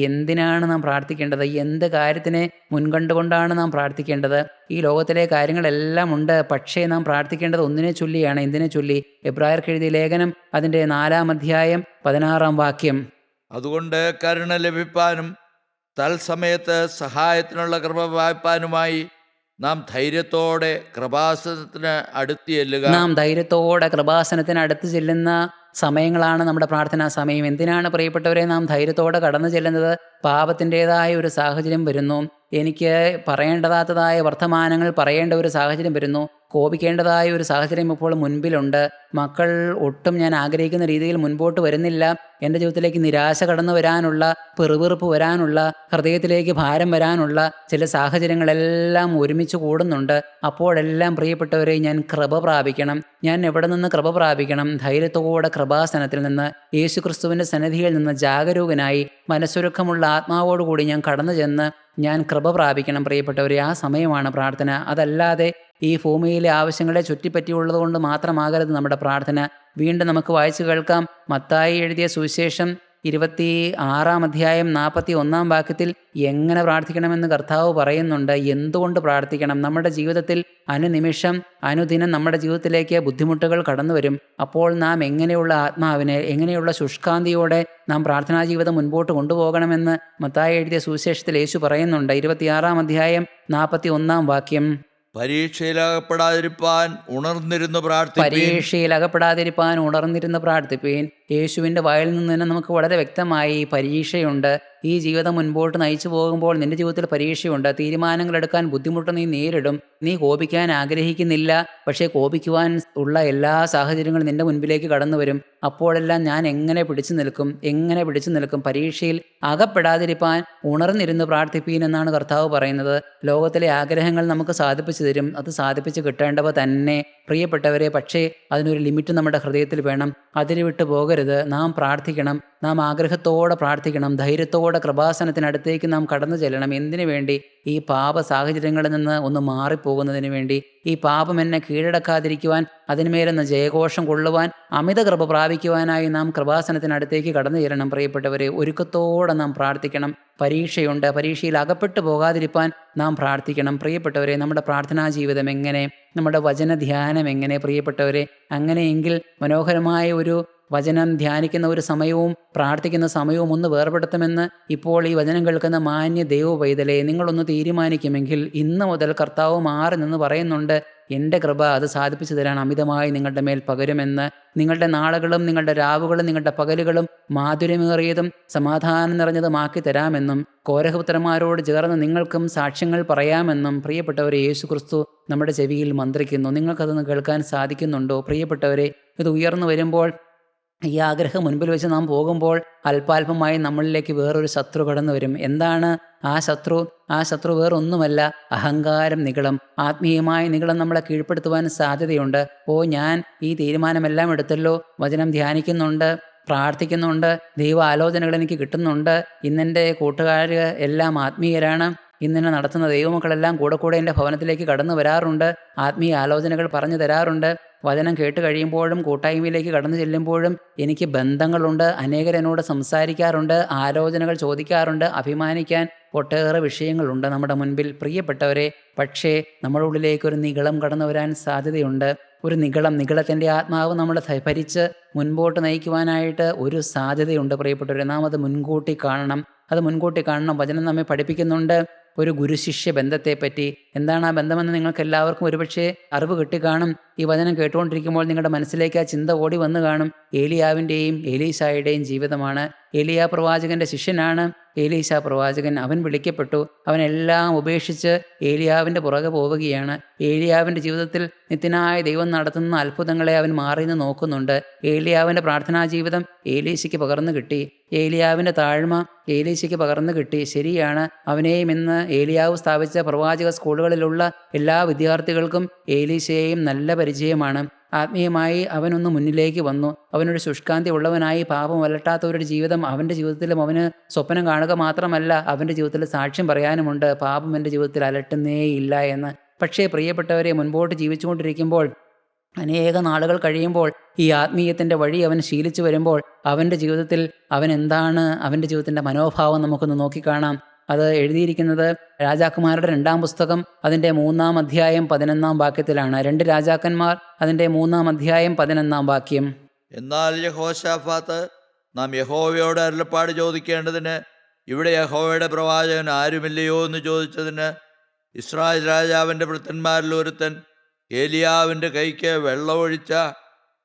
എന്തിനാണ് നാം പ്രാർത്ഥിക്കേണ്ടത്, എന്ത് കാര്യത്തിനെ മുൻകണ്ടുകൊണ്ടാണ് നാം പ്രാർത്ഥിക്കേണ്ടത്. ഈ ലോകത്തിലെ കാര്യങ്ങളെല്ലാം ഉണ്ട്. പക്ഷേ നാം പ്രാർത്ഥിക്കേണ്ടത് ഒന്നിനെ ചൊല്ലിയാണ്. എന്തിനെ ചൊല്ലി? എബ്രായർക്ക് എഴുതിയ ലേഖനം അതിൻ്റെ 4-ാം അധ്യായം 16-ാം വാക്യം. അതുകൊണ്ട് കരുണ ലഭിപ്പാനും തൽസമയത്ത് സഹായത്തിനുള്ള കൃപ വായ്പാനുമായി നാം ധൈര്യത്തോടെ കൃപാസനത്തിന് അടുത്ത് ചെല്ലുക. നാം ധൈര്യത്തോടെ കൃപാസനത്തിന് അടുത്ത് ചെല്ലുന്ന സമയങ്ങളാണ് നമ്മുടെ പ്രാർത്ഥനാ സമയം. എന്തിനാണ് പ്രിയപ്പെട്ടവരെ നാം ധൈര്യത്തോടെ കടന്നു ചെല്ലുന്നത്? പാപത്തിൻ്റെതായ ഒരു സാഹചര്യം വരുന്നു. എനിക്ക് പറയേണ്ടതാത്തതായ വർത്തമാനങ്ങൾ പറയേണ്ട ഒരു സാഹചര്യം വരുന്നു. കോപിക്കേണ്ടതായ ഒരു സാഹചര്യം ഇപ്പോൾ മുൻപിലുണ്ട്. മക്കൾ ഒട്ടും ഞാൻ ആഗ്രഹിക്കുന്ന രീതിയിൽ മുൻപോട്ട് വരുന്നില്ല. എൻ്റെ ജീവിതത്തിലേക്ക് നിരാശ കടന്നു വരാനുള്ള, പിറുപിറുപ്പ് വരാനുള്ള, ഹൃദയത്തിലേക്ക് ഭാരം വരാനുള്ള ചില സാഹചര്യങ്ങളെല്ലാം ഒരുമിച്ച് കൂടുന്നുണ്ട്. അപ്പോഴെല്ലാം പ്രിയപ്പെട്ടവരെ ഞാൻ കൃപ പ്രാപിക്കണം. ഞാൻ എവിടെ നിന്ന് കൃപ പ്രാപിക്കണം? ധൈര്യത്തോടെ കൃപാസനത്തിൽ നിന്ന്, യേശുക്രിസ്തുവിൻ്റെ സന്നിധിയിൽ നിന്ന് ജാഗരൂകനായി മനസ്സൊരുക്കമുള്ള ആത്മാവോടുകൂടി ഞാൻ കടന്നു ചെന്ന് ഞാൻ കൃപ പ്രാപിക്കണം പ്രിയപ്പെട്ടവരെ. ആ സമയമാണ് പ്രാർത്ഥന. അതല്ലാതെ ഈ ഭൂമിയിലെ ആവശ്യങ്ങളെ ചുറ്റിപ്പറ്റിയുള്ളത് കൊണ്ട് മാത്രമാകരുത് നമ്മുടെ പ്രാർത്ഥന. വീണ്ടും നമുക്ക് വായിച്ചു കേൾക്കാം. മത്തായി എഴുതിയ സുവിശേഷം 26-ാം അധ്യായം 41-ാം വാക്യത്തിൽ എങ്ങനെ പ്രാർത്ഥിക്കണമെന്ന് കർത്താവ് പറയുന്നുണ്ട്. എന്തുകൊണ്ട് പ്രാർത്ഥിക്കണം? നമ്മുടെ ജീവിതത്തിൽ അനുനിമിഷം അനുദിനം നമ്മുടെ ജീവിതത്തിലേക്ക് ബുദ്ധിമുട്ടുകൾ കടന്നു വരും. അപ്പോൾ നാം എങ്ങനെയുള്ള ആത്മാവിനെ, എങ്ങനെയുള്ള ശുഷ്കാന്തിയോടെ നാം പ്രാർത്ഥനാ ജീവിതം മുൻപോട്ട് കൊണ്ടുപോകണമെന്ന് മത്തായി എഴുതിയ സുവിശേഷത്തിൽ യേശു പറയുന്നുണ്ട്. 26-ാം അധ്യായം 41-ാം വാക്യം. പരീക്ഷയിലകപ്പെടാതിരിപ്പാൻ ഉണർന്നിരുന്നു പ്രാർത്ഥിപ്പീൻ. യേശുവിൻ്റെ വായിൽ നിന്ന് തന്നെ നമുക്ക് വളരെ വ്യക്തമായി പരീക്ഷയുണ്ട്. ഈ ജീവിതം മുൻപോട്ട് നയിച്ചു പോകുമ്പോൾ നിന്റെ ജീവിതത്തിൽ പരീക്ഷയുണ്ട്. തീരുമാനങ്ങൾ എടുക്കാൻ ബുദ്ധിമുട്ട് നീ നേരിടും. നീ കോപിക്കാൻ ആഗ്രഹിക്കുന്നില്ല, പക്ഷേ കോപിക്കുവാൻ ഉള്ള എല്ലാ സാഹചര്യങ്ങളും നിന്റെ മുൻപിലേക്ക് കടന്നു വരും. അപ്പോഴെല്ലാം ഞാൻ എങ്ങനെ പിടിച്ചു നിൽക്കും? പരീക്ഷയിൽ അകപ്പെടാതിരിപ്പാൻ ഉണർന്നിരുന്ന് പ്രാർത്ഥിപ്പീൻ എന്നാണ് കർത്താവ് പറയുന്നത്. ലോകത്തിലെ ആഗ്രഹങ്ങൾ നമുക്ക് സാധിപ്പിച്ചു തരും. അത് സാധിപ്പിച്ച് കിട്ടേണ്ടവ തന്നെ പ്രിയപ്പെട്ടവരെ. പക്ഷേ അതിനൊരു ലിമിറ്റ് നമ്മുടെ ഹൃദയത്തിൽ വേണം. അതിന് വിട്ടു പോകരുത്. നാം പ്രാർത്ഥിക്കണം. നാം ആഗ്രഹത്തോടെ പ്രാർത്ഥിക്കണം. ധൈര്യത്തോടെ കൃപാസനത്തിനടുത്തേക്ക് നാം കടന്നു ചെല്ലണം. എന്തിനു വേണ്ടി? ഈ പാപ സാഹചര്യങ്ങളിൽ നിന്ന് ഒന്ന് മാറിപ്പോകുന്നതിന് വേണ്ടി. ഈ പാപം എന്നെ കീഴടക്കാതിരിക്കുവാൻ, അതിന്മേലൊന്ന് ജയഘോഷം കൊള്ളുവാൻ, അമിത കൃപ പ്രാപിക്കുവാനായി നാം കൃപാസനത്തിനടുത്തേക്ക് കടന്നു ചെല്ലണം പ്രിയപ്പെട്ടവരെ. ഒരുക്കത്തോടെ നാം പ്രാർത്ഥിക്കണം. പരീക്ഷയുണ്ട്. പരീക്ഷയിൽ അകപ്പെട്ടു പോകാതിരിപ്പാൻ നാം പ്രാർത്ഥിക്കണം പ്രിയപ്പെട്ടവരെ. നമ്മുടെ പ്രാർത്ഥനാ ജീവിതം എങ്ങനെ? നമ്മുടെ വചനധ്യാനം എങ്ങനെ പ്രിയപ്പെട്ടവരെ? അങ്ങനെയെങ്കിൽ മനോഹരമായ ഒരു വചനം ധ്യാനിക്കുന്ന ഒരു സമയവും പ്രാർത്ഥിക്കുന്ന സമയവും ഒന്ന് വേർപെടുത്തുമെന്ന് ഇപ്പോൾ ഈ വചനം കേൾക്കുന്ന മാന്യ ദൈവ പൈതലെ നിങ്ങളൊന്ന് തീരുമാനിക്കുമെങ്കിൽ ഇന്ന് മുതൽ കർത്താവ് മാറി നിന്ന് പറയുന്നുണ്ട്, എൻ്റെ കൃപ അത് സാധിപ്പിച്ചു തരാൻ അമിതമായി നിങ്ങളുടെ മേൽ പകരുമെന്ന്. നിങ്ങളുടെ നാളുകളും നിങ്ങളുടെ രാവുകളും നിങ്ങളുടെ പകലുകളും മാധുര്യമേറിയതും സമാധാനം നിറഞ്ഞതുമാക്കി തരാമെന്നും കോരഹപുത്രന്മാരോട് ചേർന്ന് നിങ്ങൾക്കും സാക്ഷ്യങ്ങൾ പറയാമെന്നും പ്രിയപ്പെട്ടവരെ യേശു ക്രിസ്തു നമ്മുടെ ചെവിയിൽ മന്ത്രിക്കുന്നു. നിങ്ങൾക്കതൊന്ന് കേൾക്കാൻ സാധിക്കുന്നുണ്ടോ? പ്രിയപ്പെട്ടവരെ, ഇത് ഉയർന്നു വരുമ്പോൾ, ഈ ആഗ്രഹം മുൻപിൽ വെച്ച് നാം പോകുമ്പോൾ അല്പാൽപമായി നമ്മളിലേക്ക് വേറൊരു ശത്രു കടന്നു വരും. എന്താണ് ആ ശത്രു? ആ ശത്രു വേറൊന്നുമല്ല, അഹങ്കാരം, നിഗളം. ആത്മീയമായ നിഗളം നമ്മളെ കീഴ്പ്പെടുത്തുവാൻ സാധ്യതയുണ്ട്. ഞാൻ ഈ തീരുമാനമെല്ലാം എടുത്തല്ലോ, വചനം ധ്യാനിക്കുന്നുണ്ട്, പ്രാർത്ഥിക്കുന്നുണ്ട്, ദൈവ ആലോചനകൾ എനിക്ക് കിട്ടുന്നുണ്ട്, ഇന്നെൻ്റെ കൂട്ടുകാർ എല്ലാം ആത്മീയരാണ്, ഇന്നെന്നെ നടത്തുന്ന ദൈവമക്കളെല്ലാം കൂടെ എൻ്റെ ഭവനത്തിലേക്ക് കടന്നു വരാറുണ്ട്, ആത്മീയ ആലോചനകൾ പറഞ്ഞു തരാറുണ്ട്, വചനം കേട്ട് കഴിയുമ്പോഴും കൂട്ടായ്മയിലേക്ക് കടന്നു ചെല്ലുമ്പോഴും എനിക്ക് ബന്ധങ്ങളുണ്ട്, അനേകരെന്നോട് സംസാരിക്കാറുണ്ട്, ആലോചനകൾ ചോദിക്കാറുണ്ട്, അഭിമാനിക്കാൻ ഒട്ടേറെ വിഷയങ്ങളുണ്ട് നമ്മുടെ മുൻപിൽ. പ്രിയപ്പെട്ടവരെ, പക്ഷേ നമ്മുടെ ഉള്ളിലേക്ക് ഒരു നിഗളം കടന്നു വരാൻ സാധ്യതയുണ്ട്. ഒരു നിഗളത്തിൻ്റെ ആത്മാവ് നമ്മളെ ഭരിച്ച് മുൻപോട്ട് നയിക്കുവാനായിട്ട് ഒരു സാധ്യതയുണ്ട്. പ്രിയപ്പെട്ടവരെ, നാം അത് മുൻകൂട്ടി കാണണം. വചനം നമ്മെ പഠിപ്പിക്കുന്നുണ്ട് ഒരു ഗുരുശിഷ്യ ബന്ധത്തെപ്പറ്റി. എന്താണ് ആ ബന്ധമെന്ന് നിങ്ങൾക്ക് എല്ലാവർക്കും ഒരുപക്ഷെ അറിവ് കിട്ടിക്കാണും. ഈ വചനം കേട്ടുകൊണ്ടിരിക്കുമ്പോൾ നിങ്ങളുടെ മനസ്സിലേക്ക് ആ ചിന്ത ഓടി വന്നു കാണും. ഏലിയാവിൻ്റെയും എലീശായുടെയും ജീവിതമാണ്. ഏലിയാ പ്രവാചകൻ്റെ ശിഷ്യനാണ് എലീശാ പ്രവാചകൻ. അവൻ വിളിക്കപ്പെട്ടു, അവനെല്ലാം ഉപേക്ഷിച്ച് ഏലിയാവിൻ്റെ പുറകെ പോവുകയാണ്. ഏലിയാവിൻ്റെ ജീവിതത്തിൽ നിത്യനായ ദൈവം നടത്തുന്ന അത്ഭുതങ്ങളെ അവൻ മാറി നിന്ന് നോക്കുന്നുണ്ട്. ഏലിയാവിൻ്റെ പ്രാർത്ഥനാ ജീവിതം ഏലീശയ്ക്ക് പകർന്നു കിട്ടി. ഏലിയാവിൻ്റെ താഴ്മ ഏലീശയ്ക്ക് പകർന്നു കിട്ടി. ശരിയാണ്, അവനെയും ഇന്ന് ഏലിയാവ് സ്ഥാപിച്ച പ്രവാചക സ്കൂളുകളിലുള്ള എല്ലാ വിദ്യാർത്ഥികൾക്കും ഏലീശയെയും നല്ല പരിചയമാണ്. ആത്മീയമായി അവനൊന്ന് മുന്നിലേക്ക് വന്നു. അവനൊരു ശുഷ്കാന്തി ഉള്ളവനായി, പാപം വലട്ടാത്തവരുടെ ജീവിതം അവൻ്റെ ജീവിതത്തിലും അവന് സ്വപ്നം കാണുക മാത്രമല്ല, അവൻ്റെ ജീവിതത്തിൽ സാക്ഷ്യം പറയാനുമുണ്ട്, പാപം എൻ്റെ ജീവിതത്തിൽ അലട്ടുന്നേയില്ല എന്ന്. പക്ഷേ പ്രിയപ്പെട്ടവരെ, മുൻപോട്ട് ജീവിച്ചുകൊണ്ടിരിക്കുമ്പോൾ, അനേക നാളുകൾ കഴിയുമ്പോൾ, ഈ ആത്മീയത്തിൻ്റെ വഴി അവൻ ശീലിച്ചു വരുമ്പോൾ, അവൻ്റെ ജീവിതത്തിൽ അവൻ്റെ ജീവിതത്തിൻ്റെ മനോഭാവം നമുക്കൊന്ന് നോക്കിക്കാണാം. അത് എഴുതിയിരിക്കുന്നത് രാജാക്കന്മാരുടെ 2-ാം പുസ്തകം അതിൻ്റെ 3-ാം അധ്യായം 11-ാം വാക്യത്തിലാണ്. 2 രാജാക്കന്മാർ അതിൻ്റെ 3-ാം അധ്യായം 11-ാം വാക്യം. എന്നാൽ യഹോശാഫാത്ത്, നാം യഹോവയോട് അരുളപ്പാട് ചോദിക്കേണ്ടതിന് ഇവിടെ യഹോവയുടെ പ്രവാചകൻ ആരുമില്ലയോ എന്ന് ചോദിച്ചതിന്, ഇസ്രായേൽ രാജാവിൻ്റെ ഭൃത്യന്മാരിൽ ഒരുത്തൻ ഏലിയാവിൻ്റെ കൈക്ക് വെള്ളമൊഴിച്ച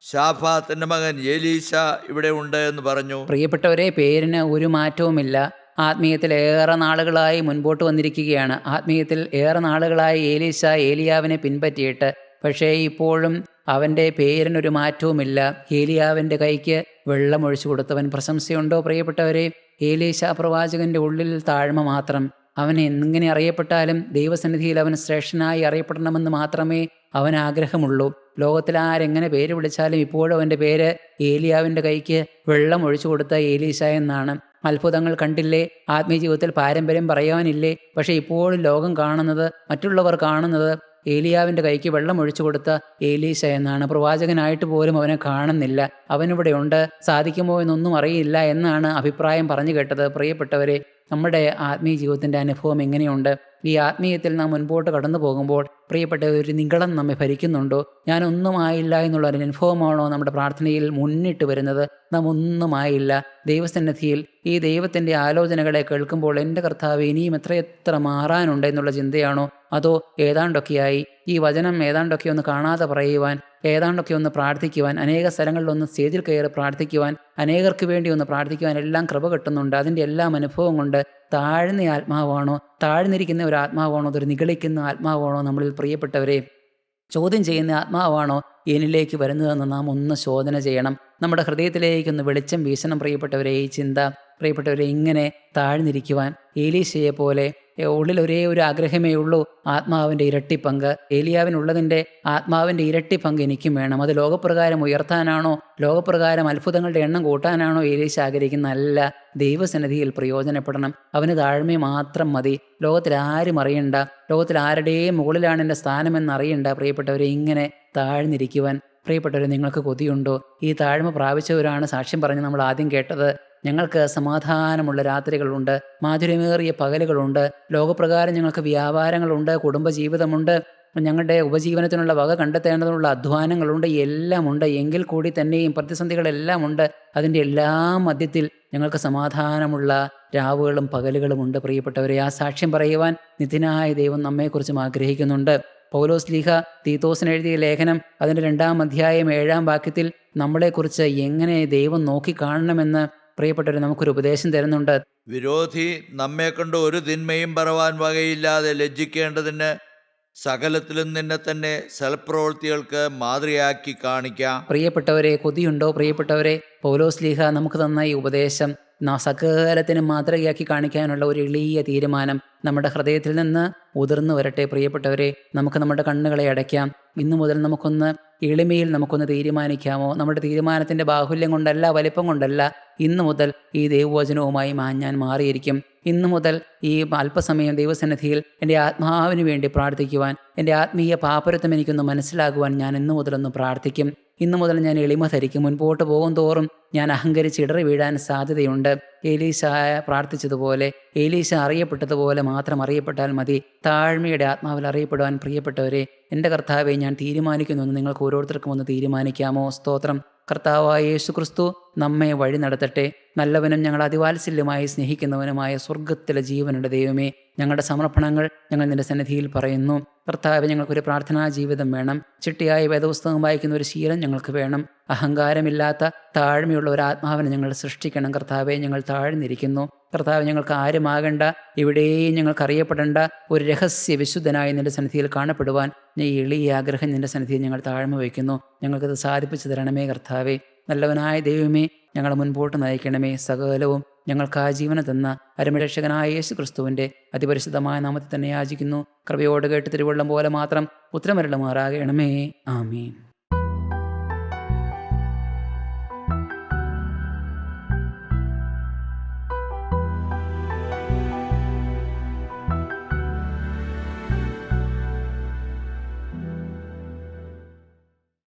ശാഫാത്തിൻ്റെ മകൻ എലീശ ഇവിടെ ഉണ്ട് എന്ന് പറഞ്ഞു. പ്രിയപ്പെട്ടവരെ, പേരിന് ഒരു മാറ്റവുമില്ല. ആത്മീയത്തിൽ ഏറെ നാളുകളായി മുൻപോട്ട് വന്നിരിക്കുകയാണ്. ആത്മീയത്തിൽ ഏറെ നാളുകളായി എലീശ ഏലിയാവിനെ പിൻപറ്റിയിട്ട്. പക്ഷേ ഇപ്പോഴും അവൻ്റെ പേരിനൊരു മാറ്റവുമില്ല. ഏലിയാവിൻ്റെ കൈക്ക് വെള്ളമൊഴിച്ചു കൊടുത്തവൻ. പ്രശംസയുണ്ടോ പ്രിയപ്പെട്ടവരെ? എലീശ പ്രവാചകൻ്റെ ഉള്ളിൽ താഴ്മ മാത്രം. അവൻ എങ്ങനെ അറിയപ്പെട്ടാലും ദൈവസന്നിധിയിൽ അവൻ ശ്രേഷ്ഠനായി അറിയപ്പെടണമെന്ന് മാത്രമേ അവൻ ആഗ്രഹമുള്ളൂ. ലോകത്തിൽ ആരെങ്ങനെ പേര് വിളിച്ചാലും ഇപ്പോഴും അവൻ്റെ പേര് ഏലിയാവിൻ്റെ കൈക്ക് വെള്ളം ഒഴിച്ചു കൊടുത്ത എലീശ എന്നാണ്. അത്ഭുതങ്ങൾ കണ്ടില്ലേ? ആത്മീയ ജീവിതത്തിൽ പാരമ്പര്യം പറയാനില്ലേ? പക്ഷേ ഇപ്പോഴും ലോകം കാണുന്നത്, മറ്റുള്ളവർ കാണുന്നത് ഏലിയാവിൻ്റെ കൈക്ക് വെള്ളം ഒഴിച്ചു കൊടുത്ത എലീശ എന്നാണ്. പ്രവാചകനായിട്ട് പോലും അവനെ കാണുന്നില്ല. അവനിവിടെ ഉണ്ട്, സാധിക്കുമോ എന്നൊന്നും അറിയില്ല എന്നാണ് അഭിപ്രായം പറഞ്ഞു കേട്ടത്. പ്രിയപ്പെട്ടവരെ, നമ്മുടെ ആത്മീയ ജീവിതത്തിൻ്റെ അനുഭവം എങ്ങനെയുണ്ട്? ഈ ആത്മീയത്തിൽ നാം മുൻപോട്ട് കടന്നു പോകുമ്പോൾ പ്രിയപ്പെട്ട ഒരു നിഗളം നമ്മെ ഭരിക്കുന്നുണ്ടോ? ഞാനൊന്നുമായില്ല എന്നുള്ള ഒരു അനുഭവമാണോ നമ്മുടെ പ്രാർത്ഥനയിൽ മുന്നിട്ട് വരുന്നത്? നാം ഒന്നുമായില്ല. ദൈവസന്നിധിയിൽ ഈ ദൈവത്തിൻ്റെ ആലോചനകളെ കേൾക്കുമ്പോൾ എൻ്റെ കർത്താവ് ഇനിയും എത്രയെത്ര മാറാനുണ്ട് എന്നുള്ള ചിന്തയാണോ? അതോ ഏതാണ്ടൊക്കെയായി ഈ വചനം ഏതാണ്ടൊക്കെ ഒന്ന് കാണാതെ പറയുവാൻ, ഏതാണ്ടൊക്കെ ഒന്ന് പ്രാർത്ഥിക്കുവാൻ, അനേക സ്ഥലങ്ങളിലൊന്ന് സ്റ്റേജിൽ കയറി പ്രാർത്ഥിക്കുവാൻ, അനേകർക്ക് വേണ്ടി ഒന്ന് പ്രാർത്ഥിക്കുവാൻ എല്ലാം കൃപ കിട്ടുന്നുണ്ട്. അതിൻ്റെ എല്ലാം അനുഭവം കൊണ്ട് താഴ്ന്ന ആത്മാവാണോ, താഴ്ന്നിരിക്കുന്ന ഒരു ആത്മാവാണോ, അതൊരു നിഗളിക്കുന്ന ആത്മാവാണോ നമ്മളിൽ പ്രിയപ്പെട്ടവരെ ചോദ്യം ചെയ്യുന്ന ആത്മാവാണോ എന്നിലേക്ക് വരുന്നതെന്ന് നാം ഒന്ന് ശോധന ചെയ്യണം. നമ്മുടെ ഹൃദയത്തിലേക്കൊന്ന് വെളിച്ചം വീശണം പ്രിയപ്പെട്ടവരെ. ഈ ചിന്ത പ്രിയപ്പെട്ടവരെ, ഇങ്ങനെ താഴ്ന്നിരിക്കുവാൻ എലീശയെ പോലെ ഉള്ളിൽ ഒരേ ഒരു ആഗ്രഹമേ ഉള്ളൂ, ആത്മാവിൻ്റെ ഇരട്ടിപ്പങ്ക്. ഏലിയാവിനുള്ളതിൻ്റെ ആത്മാവിൻ്റെ ഇരട്ടിപ്പങ്ക് എനിക്കും വേണം. അത് ലോകപ്രകാരം ഉയർത്താനാണോ, ലോകപ്രകാരം അത്ഭുതങ്ങളുടെ എണ്ണം കൂട്ടാനാണോ എലീശ ആഗ്രഹിക്കുന്ന? അല്ല, ദൈവസന്നിധിയിൽ പ്രയോജനപ്പെടണം. അവന് താഴ്മ മാത്രം മതി. ലോകത്തിൽ ആരും അറിയണ്ട, ലോകത്തിൽ ആരുടെയും മുകളിലാണ് എൻ്റെ സ്ഥാനമെന്ന് അറിയണ്ട. പ്രിയപ്പെട്ടവരെ, ഇങ്ങനെ താഴ്ന്നിരിക്കുവാൻ പ്രിയപ്പെട്ടവരെ നിങ്ങൾക്ക് കൊതിയുണ്ടോ? ഈ താഴ്മ പ്രാപിച്ചവരാണ് സാക്ഷ്യം പറഞ്ഞ് നമ്മൾ ആദ്യം കേട്ടത്. ഞങ്ങൾക്ക് സമാധാനമുള്ള രാത്രികളുണ്ട്, മാധുര്യമേറിയ പകലുകളുണ്ട്, ലോകപ്രകാരം ഞങ്ങൾക്ക് വ്യാപാരങ്ങളുണ്ട്, കുടുംബജീവിതമുണ്ട്, ഞങ്ങളുടെ ഉപജീവനത്തിനുള്ള വക കണ്ടെത്തേണ്ടതിനുള്ള അധ്വാനങ്ങളുണ്ട്, എല്ലാമുണ്ട്. എങ്കിൽ കൂടി തന്നെയും പ്രതിസന്ധികളെല്ലാം ഉണ്ട്. അതിൻ്റെ എല്ലാ മധ്യത്തിൽ ഞങ്ങൾക്ക് സമാധാനമുള്ള രാവുകളും പകലുകളുമുണ്ട്. പ്രിയപ്പെട്ടവരെ, ആ സാക്ഷ്യം പറയുവാൻ നിത്യനായ ദൈവം നമ്മെക്കുറിച്ചും ആഗ്രഹിക്കുന്നുണ്ട്. പൗലോസ് ലീഹ തീത്തോസിന് എഴുതിയ ലേഖനം അതിൻ്റെ 2-ാം അധ്യായം 7-ാം വാക്യത്തിൽ നമ്മളെക്കുറിച്ച് എങ്ങനെ ദൈവം നോക്കിക്കാണണമെന്ന് പ്രിയപ്പെട്ടവരെ നമുക്കൊരു ഉപദേശം തരുന്നുണ്ട്. വിരോധി നമ്മെ കൊണ്ട് ഒരു തിന്മയും പറവാൻ വകയില്ലാതെ ലജ്ജിക്കേണ്ടതിന് സകലത്തിലും നിന്നെ തന്നെ സൽപ്രവൃത്തികൾക്ക് മാതൃകയാക്കി കാണിക്കാം. പ്രിയപ്പെട്ടവരെ, കൊതിയുണ്ടോ? പ്രിയപ്പെട്ടവരെ, പൗലോസ് ലീഹ നമുക്ക് തന്ന ഈ ഉപദേശം സകലത്തിനും മാതൃകയാക്കി കാണിക്കാനുള്ള ഒരു എളിയ തീരുമാനം നമ്മുടെ ഹൃദയത്തിൽ നിന്ന് ഉതിർന്നു വരട്ടെ. പ്രിയപ്പെട്ടവരെ, നമുക്ക് നമ്മുടെ കണ്ണുകളെ അടയ്ക്കാം. ഇന്നു മുതൽ നമുക്കൊന്ന് എളിമയിൽ നമുക്കൊന്ന് തീരുമാനിക്കാമോ? നമ്മുടെ തീരുമാനത്തിൻ്റെ ബാഹുല്യം കൊണ്ടല്ല, വലിപ്പം കൊണ്ടല്ല. ഇന്നു മുതൽ ഈ ദൈവവചനവുമായി ഞാൻ മാറിയിരിക്കും. ഇന്നു മുതൽ ഈ അല്പസമയം ദൈവസന്നിധിയിൽ എൻ്റെ ആത്മാവിന് വേണ്ടി പ്രാർത്ഥിക്കുവാൻ, എൻ്റെ ആത്മീയ പാപരത്വം എനിക്കൊന്ന് മനസ്സിലാകുവാൻ ഞാൻ ഇന്നു മുതലൊന്ന് പ്രാർത്ഥിക്കും. ഇന്നു മുതൽ ഞാൻ എളിമ ധരിക്കും. മുൻപോട്ട് പോകും തോറും ഞാൻ അഹങ്കരിച്ച് ഇടറി വീഴാൻ സാധ്യതയുണ്ട്. ഏലീശ പ്രാർത്ഥിച്ചതുപോലെ, ഏലീശ അറിയപ്പെട്ടതുപോലെ മാത്രം അറിയപ്പെട്ടാൽ മതി. താഴ്മയുടെ ആത്മാവിൽ അറിയപ്പെടുവാൻ പ്രിയപ്പെട്ടവരെ, എൻ്റെ കർത്താവെ ഞാൻ തീരുമാനിക്കുന്നു എന്ന് നിങ്ങൾക്ക് ഓരോരുത്തർക്കും ഒന്ന് തീരുമാനിക്കാമോ? സ്തോത്രം. കർത്താവായ യേശു ക്രിസ്തു നമ്മെ വഴി നടത്തട്ടെ. നല്ലവനും ഞങ്ങൾ അതിവാത്സല്യമായി സ്നേഹിക്കുന്നവനുമായ സ്വർഗത്തിലെ ജീവനുടെ ദൈവമേ, ഞങ്ങളുടെ സമർപ്പണങ്ങൾ ഞങ്ങൾ നിൻ്റെ സന്നിധിയിൽ പറയുന്നു. കർത്താവെ, ഞങ്ങൾക്കൊരു പ്രാർത്ഥനാ ജീവിതം വേണം. ചിട്ടയായ വേദപുസ്തകം വായിക്കുന്ന ഒരു ശീലം ഞങ്ങൾക്ക് വേണം. അഹങ്കാരമില്ലാത്ത താഴ്മയുള്ള ഒരു ആത്മാവിനെ ഞങ്ങൾ സൃഷ്ടിക്കണം. കർത്താവെ, ഞങ്ങൾ താഴ്ന്നിരിക്കുന്നു. കർത്താവ്, ഞങ്ങൾക്ക് ആരുമാകേണ്ട, ഇവിടെയും ഞങ്ങൾക്ക് അറിയപ്പെടേണ്ട ഒരു രഹസ്യ വിശുദ്ധനായി നിൻ്റെ സന്നിധിയിൽ കാണപ്പെടുവാൻ ഈ എളിയ ആഗ്രഹം നിൻ്റെ സന്നിധിയിൽ ഞങ്ങൾ താഴ്മ വയ്ക്കുന്നു. ഞങ്ങൾക്കത് സാധിപ്പിച്ചു തരണമേ കർത്താവെ. നല്ലവനായ ദൈവമേ, ഞങ്ങളെ മുൻപോട്ട് നയിക്കണമേ. സകലവും ഞങ്ങൾക്ക് ആ ജീവനം തന്ന അരുമരക്ഷകനായ യേശു ക്രിസ്തുവിൻ്റെ അതിപരിശുദ്ധമായ നാമത്തിൽ തന്നെ യാചിക്കുന്നു. കൃപയോട് കേട്ട് തിരുവള്ളം പോലെ മാത്രം ഉത്തരമരുളുമാറാകണമേ. ആമീൻ.